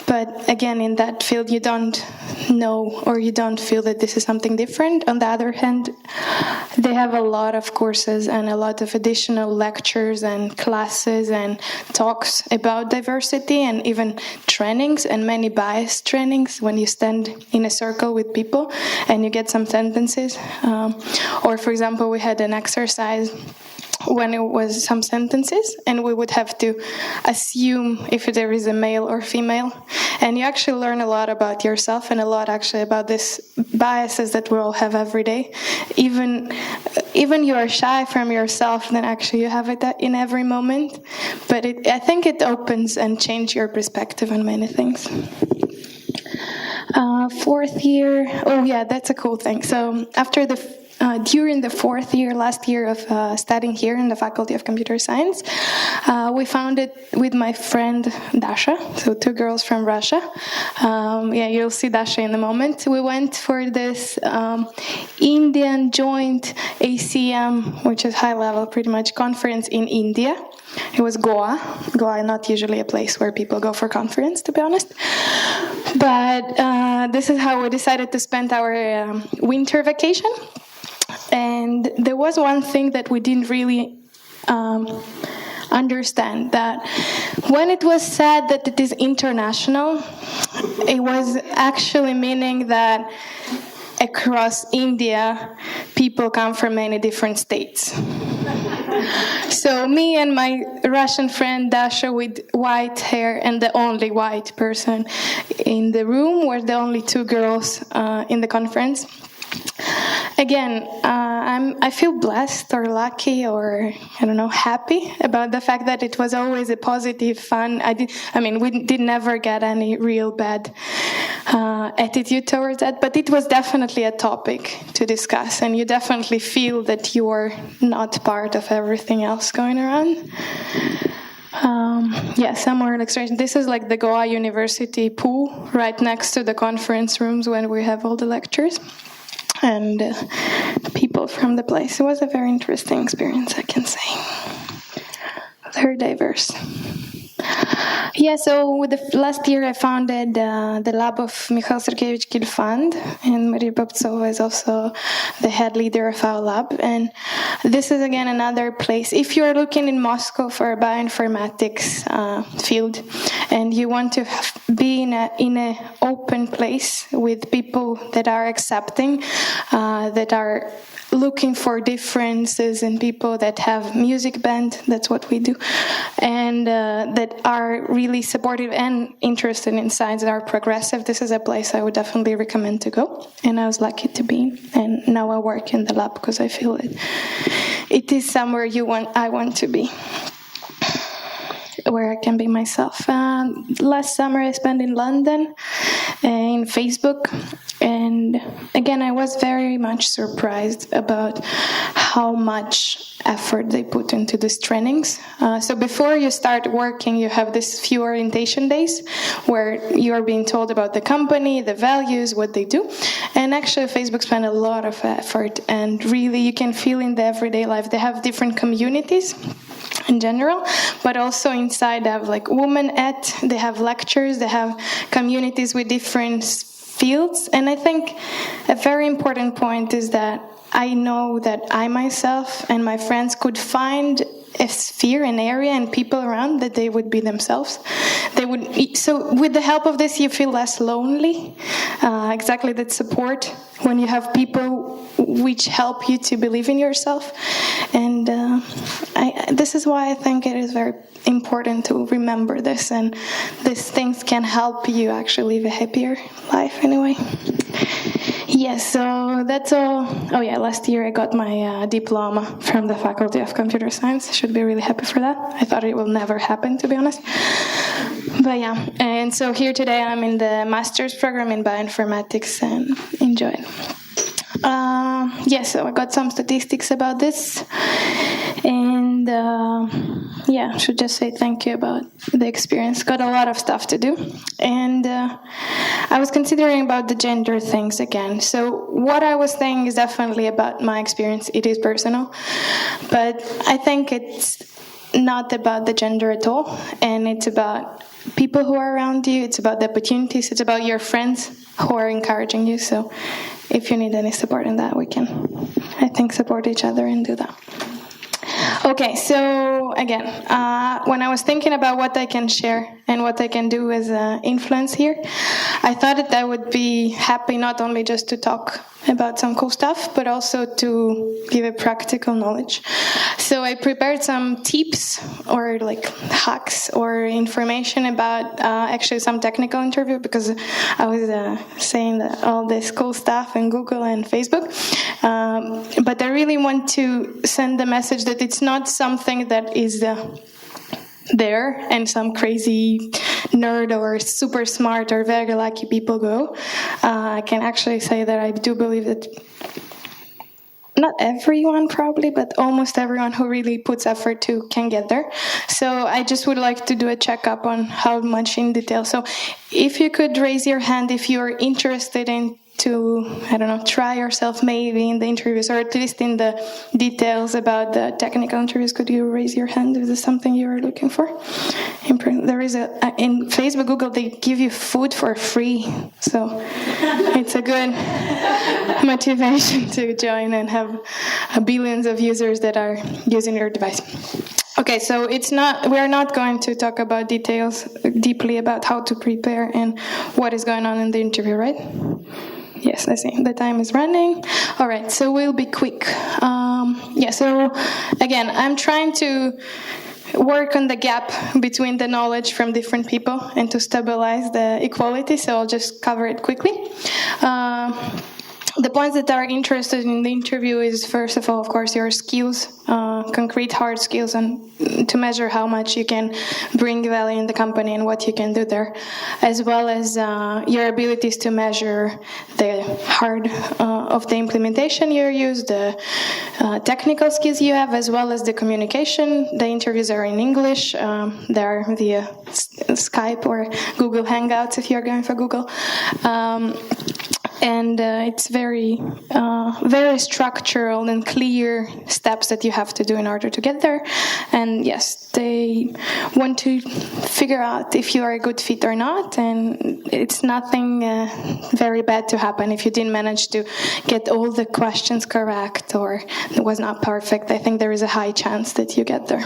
But again, in that field, you don't know or you don't feel that this is something different. On the other hand, they have a lot of courses and a lot of additional lectures and classes and talks about diversity and even trainings and many bias trainings when you stand in a circle circle with people and you get some sentences. Or for example, we had an exercise when it was some sentences and we would have to assume if there is a male or female, and you actually learn a lot about yourself and a lot actually about these biases that we all have every day. Even you are shy from yourself, then actually you have it in every moment, but I think it opens and changes your perspective on many things. Fourth year, oh yeah, that's a cool thing. So after during the fourth year, last year of studying here in the Faculty of Computer Science, we founded with my friend Dasha, so two girls from Russia. Yeah, you'll see Dasha in a moment. We went for this Indian joint ACM, which is high level pretty much, conference in India. It was Goa. Goa, not usually a place where people go for conference, to be honest. But this is how we decided to spend our winter vacation. And there was one thing that we didn't really understand, that when it was said that it is international, it was actually meaning that across India, people come from many different states. So me and my Russian friend Dasha with white hair and the only white person in the room were the only two girls in the conference. Again, I feel blessed or lucky or, I don't know, happy about the fact that it was always a positive, fun. We did never get any real bad attitude towards that, but it was definitely a topic to discuss, and you definitely feel that you are not part of everything else going around. Some more illustration. This is like the Goa University pool right next to the conference rooms when we have all the lectures. And people from the place. It was a very interesting experience, I can say. Very diverse. Yeah, so with the last year I founded the lab of Mikhail Sergeyevich Gil Fund, and Maria Bobtsova is also the head leader of our lab. And this is again another place. If you're looking in Moscow for a bioinformatics field and you want to be in a open place with people that are accepting, that are looking for differences in people that have music band, that's what we do, and that are really supportive and interested in science, that are progressive, this is a place I would definitely recommend to go. And I was lucky to be, and now I work in the lab because I feel it is somewhere I want to be, where I can be myself. Last summer I spent in London, in Facebook, and again I was very much surprised about how much effort they put into these trainings. So before you start working, you have these few orientation days where you are being told about the company, the values, what they do. And actually Facebook spent a lot of effort, and really you can feel in the everyday life. They have different communities in general, but also inside they have like women they have lectures, they have communities with different fields. And I think a very important point is that I know that I myself and my friends could find a sphere, an area, and people around that they would be themselves. So with the help of this, you feel less lonely. Exactly that support when you have people which help you to believe in yourself. And this is why I think it is very important to remember this, and these things can help you actually live a happier life anyway. Yes, so that's all. Oh yeah, last year I got my diploma from the Faculty of Computer Science. Should be really happy for that. I thought it will never happen, to be honest. But yeah, and so here today I'm in the master's program in bioinformatics and enjoy it. So I got some statistics about this, and I should just say thank you about the experience. Got a lot of stuff to do, and I was considering about the gender things again. So what I was saying is definitely about my experience. It is personal, but I think it's not about the gender at all, and it's about people who are around you, it's about the opportunities, it's about your friends who are encouraging you. So if you need any support in that, we can, I think, support each other and do that. Okay, so again, when I was thinking about what I can share and what I can do as an influence here, I thought that I would be happy not only just to talk about some cool stuff, but also to give a practical knowledge. So I prepared some tips or like hacks or information about actually some technical interview, because I was saying that all this cool stuff in Google and Facebook. But I really want to send the message that it's not something that is there and some crazy nerd or super smart or very lucky people go. I can actually say that I do believe that not everyone probably, but almost everyone who really puts effort to can get there. So I just would like to do a checkup on how much in detail. So if you could raise your hand if you're interested in to, I don't know, try yourself maybe in the interviews, or at least in the details about the technical interviews. Could you raise your hand if there's something you're looking for? There is in Facebook, Google, they give you food for free. So it's a good motivation to join and have billions of users that are using your device. Okay, so we are not going to talk about details deeply about how to prepare and what is going on in the interview, right? Yes, I see. The time is running. All right, so we'll be quick. So again, I'm trying to work on the gap between the knowledge from different people and to stabilize the equality, so I'll just cover it quickly. The points that are interested in the interview is, first of all, of course, your skills, concrete hard skills, and to measure how much you can bring value in the company and what you can do there, as well as your abilities to measure the hard of the implementation you use, the technical skills you have, as well as the communication. The interviews are in English. They're via Skype or Google Hangouts if you're going for Google. And it's very structural and clear steps that you have to do in order to get there. And yes, they want to figure out if you are a good fit or not. And it's nothing very bad to happen if you didn't manage to get all the questions correct or it was not perfect. I think there is a high chance that you get there.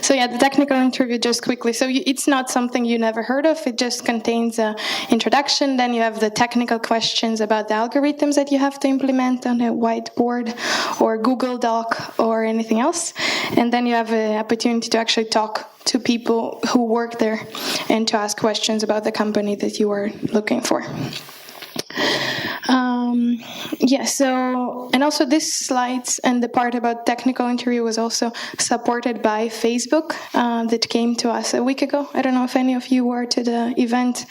The technical interview, just quickly. So it's not something you never heard of. It just contains an introduction. Then you have the technical questions about the algorithms that you have to implement on a whiteboard or Google Doc or anything else. And then you have an opportunity to actually talk to people who work there and to ask questions about the company that you are looking for. And also this slides and the part about technical interview was also supported by Facebook that came to us a week ago. I don't know if any of you were to the event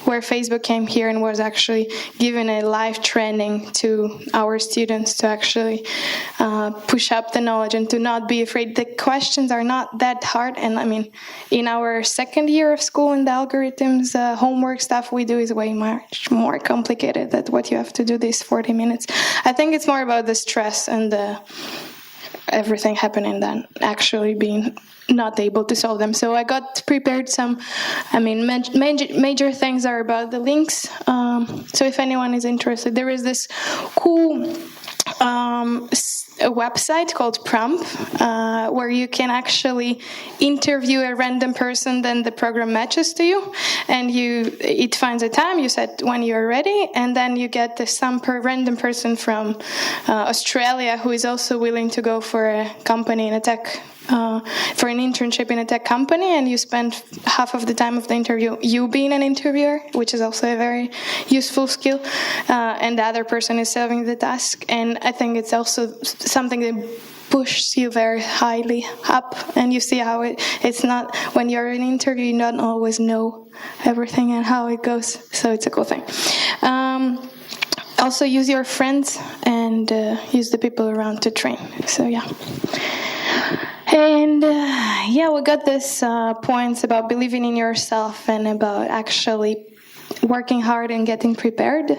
where Facebook came here and was actually given a live training to our students to actually push up the knowledge and to not be afraid. The questions are not that hard, and I mean, in our second year of school in the algorithms, homework stuff we do is way much more complicated than what you have to do these 40 minutes. I think it's more about the stress and everything happening than actually being not able to solve them. So I got prepared some, major things are about the links. So if anyone is interested, there is this cool a website called Prompt, where you can actually interview a random person, then the program matches to you, and it finds a time, you set when you're ready, and then you get some random person from Australia who is also willing to go for a company in a tech for an internship in a tech company, and you spend half of the time of the interview you being an interviewer, which is also a very useful skill, and the other person is serving the task. And I think it's also something that pushes you very highly up, and you see how it's not, when you're in an interview, you don't always know everything and how it goes, so it's a cool thing. Also use your friends and use the people around to train, so yeah. And we got this points about believing in yourself and about actually working hard and getting prepared.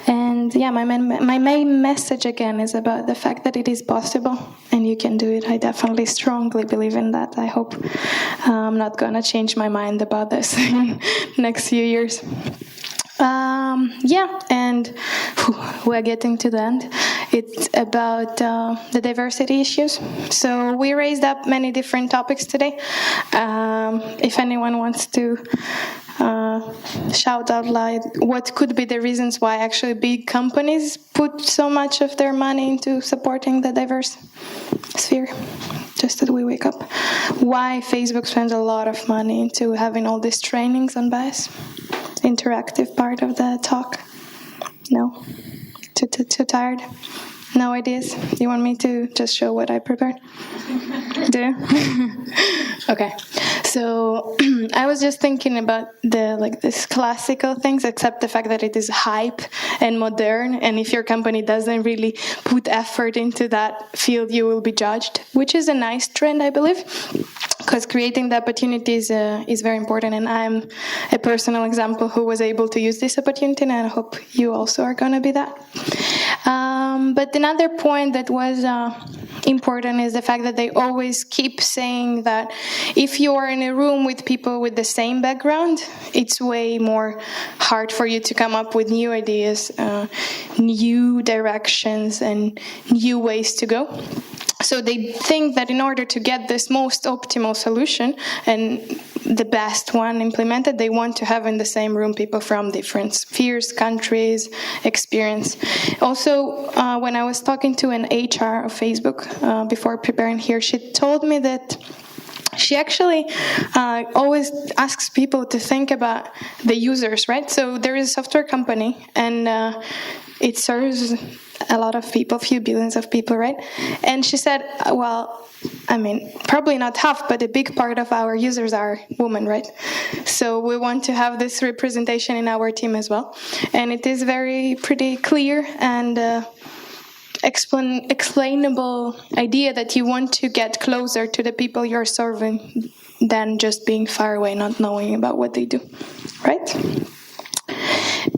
And my main message again is about the fact that it is possible and you can do it. I definitely strongly believe in that. I hope I'm not gonna change my mind about this in the next few years. And we're getting to the end. It's about the diversity issues. So we raised up many different topics today. If anyone wants to shout out loud what could be the reasons why actually big companies put so much of their money into supporting the diverse sphere, just that we wake up. Why Facebook spends a lot of money into having all these trainings on bias. Interactive part of the talk. No? Too tired? No ideas? You want me to just show what I prepared? Do? Okay. So I was just thinking about this classical things, except the fact that it is hype and modern, and if your company doesn't really put effort into that field, you will be judged, which is a nice trend, I believe, because creating the opportunities is very important, and I'm a personal example who was able to use this opportunity, and I hope you also are going to be that. But another point that was important is the fact that they always keep saying that if you are in a room with people with the same background, it's way more hard for you to come up with new ideas, new directions, and new ways to go. So they think that in order to get this most optimal solution and the best one implemented, they want to have in the same room people from different spheres, countries, experience. Also, when I was talking to an HR of Facebook before preparing here, she told me that she actually always asks people to think about the users, right? So there is a software company, and it serves a lot of people, a few billions of people, right? And she said, well, I mean, probably not half, but a big part of our users are women, right? So we want to have this representation in our team as well. And it is pretty clear and explainable idea that you want to get closer to the people you're serving than just being far away, not knowing about what they do, right?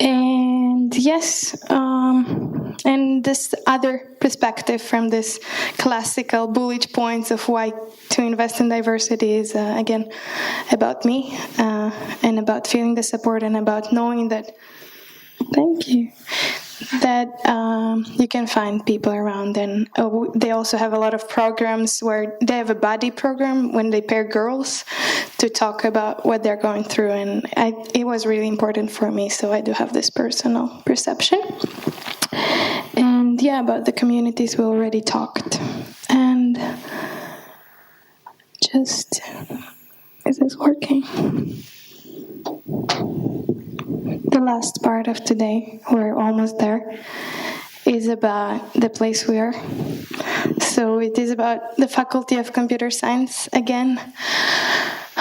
And yes, and this other perspective from this classical bullet points of why to invest in diversity is, again, about me and about feeling the support and about knowing that, thank you, that you can find people around. And they also have a lot of programs where they have a buddy program when they pair girls to talk about what they're going through, and it was really important for me, so I do have this personal perception. And yeah, about the communities we already talked. And just, is this working? The last part of today, we're almost there, is about the place we are. So it is about the Faculty of Computer Science again.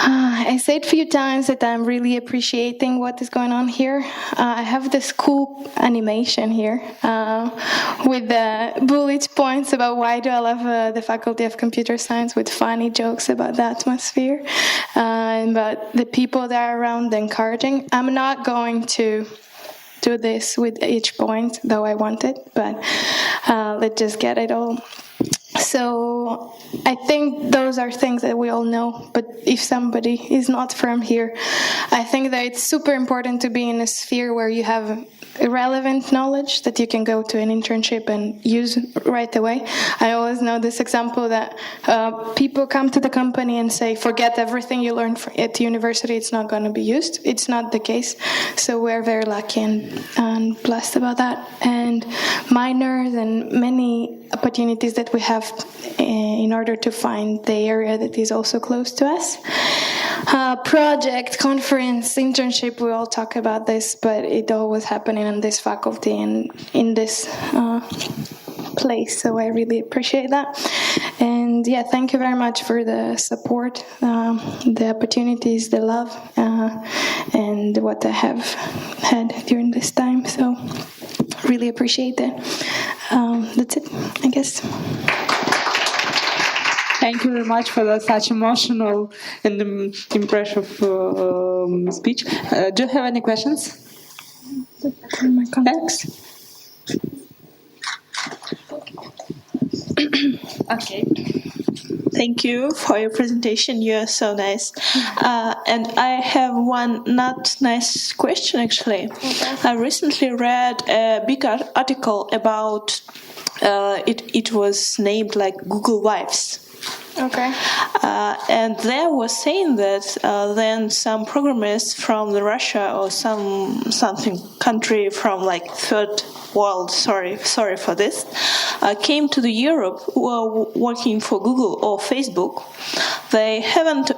I said a few times that I'm really appreciating what is going on here. I have this cool animation here with the bullet points about why do I love the Faculty of Computer Science, with funny jokes about the atmosphere and about the people that are around, encouraging. I'm not going to do this with each point, though I want it, but let's just get it all. So I think those are things that we all know, but if somebody is not from here, I think that it's super important to be in a sphere where you have relevant knowledge that you can go to an internship and use right away. I always know this example that people come to the company and say, forget everything you learned at university, it's not going to be used. It's not the case. So we're very lucky and blessed about that. And minors and many opportunities that we have in order to find the area that is also close to us. Project, conference, internship, we all talk about this, but it all was happening in this faculty and in this place, so I really appreciate that. And yeah, thank you very much for the support, the opportunities, the love, and what I have had during this time, so really appreciate that. That's it, I guess. Thank you very much for such emotional and impressive speech. Do you have any questions? Thanks. Okay. Thank you for your presentation. You are so nice. And I have one not nice question, actually. I recently read a big article about it was named like Google Wives. Okay. And there was saying that then some programmers from Russia or something country from like third world, sorry for this, came to the Europe who are working for Google or Facebook. They haven't,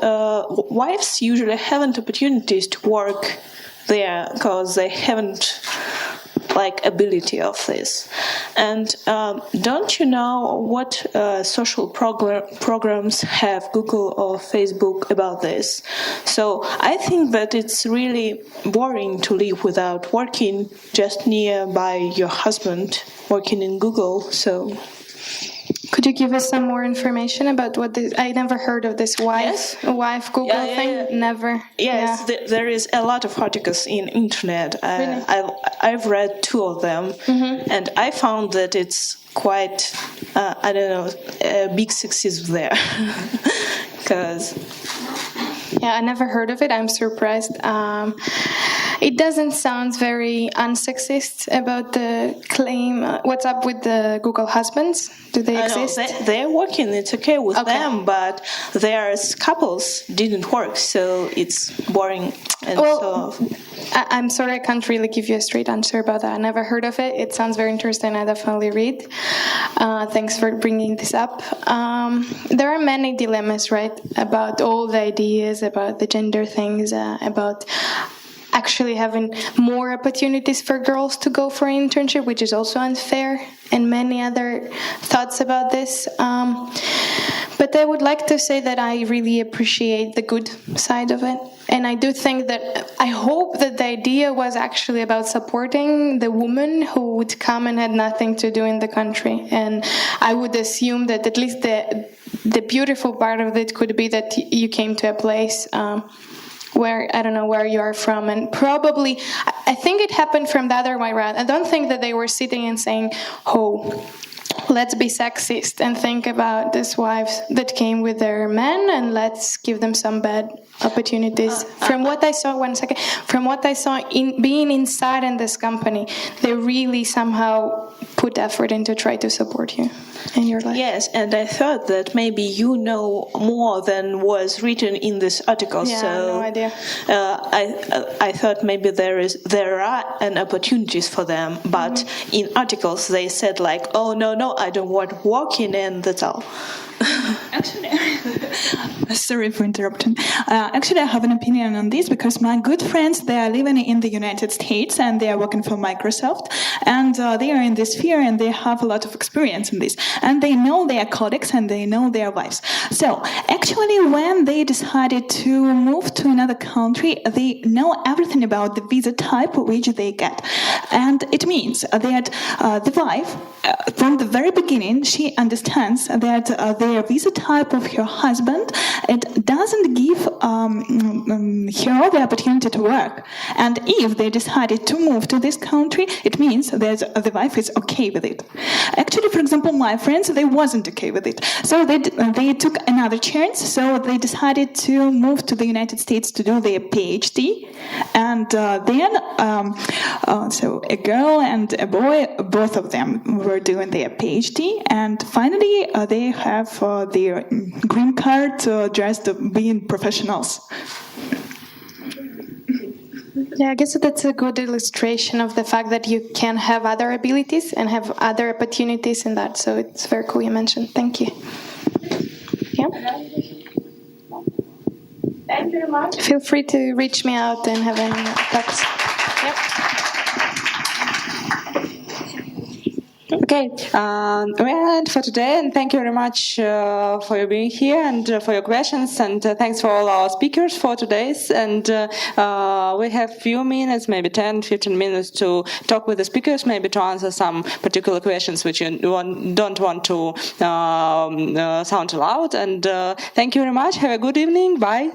wives usually haven't opportunities to work there because they haven't like ability of this. And don't you know what social programs have Google or Facebook about this? So I think that it's really boring to live without working just nearby your husband working in Google. So could you give us some more information about what this? I never heard of this wife Google thing. Yeah. Never. Yes, yeah. There is a lot of articles in internet. Really? I've read 2 of them, and I found that it's quite a big success there, because. Yeah, I never heard of it. I'm surprised. It doesn't sound very unsexist about the claim. What's up with the Google husbands? Do they exist? They're working. It's okay with them, but their couples didn't work, so it's boring. And I'm sorry, I can't really give you a straight answer about that. I never heard of it. It sounds very interesting. I definitely read. Thanks for bringing this up. There are many dilemmas, right, about all the ideas, about the gender things, about actually having more opportunities for girls to go for an internship, which is also unfair, and many other thoughts about this. But I would like to say that I really appreciate the good side of it. And I do think that, I hope that the idea was actually about supporting the woman who would come and had nothing to do in the country. And I would assume that at least the beautiful part of it could be that you came to a place where, I don't know where you are from, and probably, I think it happened from the other way around. I don't think that they were sitting and saying, oh, let's be sexist and think about these wives that came with their men and let's give them some bad opportunities. From what I saw, in being inside in this company, they really somehow put effort into try to support you in your life. Yes, and I thought that maybe you know more than was written in this article. Yeah, so no idea. I thought maybe there are opportunities for them, but in articles they said like, oh no, I don't want working, and that's all. Actually, sorry for interrupting. Actually, I have an opinion on this because my good friends, they are living in the United States and they are working for Microsoft, and they are in this sphere and they have a lot of experience in this, and they know their colleagues and they know their wives. So actually, when they decided to move to another country, they know everything about the visa type which they get, and it means that the wife, from the very beginning, she understands that the visa type of her husband, it doesn't give her the opportunity to work. And if they decided to move to this country, it means that the wife is okay with it. Actually, for example, my friends, they wasn't okay with it. So they took another chance. So they decided to move to the United States to do their PhD. And then, so a girl and a boy, both of them were doing their PhD. And finally, they have their green card just being professionals. Yeah, I guess that's a good illustration of the fact that you can have other abilities and have other opportunities in that. So it's very cool you mentioned. Thank you. Yeah. Thank you very much. Feel free to reach me out and have any talks. Yep. Okay, we're end for today, and thank you very much for your being here and for your questions, and thanks for all our speakers for today's. And we have few minutes, maybe 10-15 minutes to talk with the speakers, maybe to answer some particular questions which you don't want to sound aloud. And thank you very much. Have a good evening. Bye.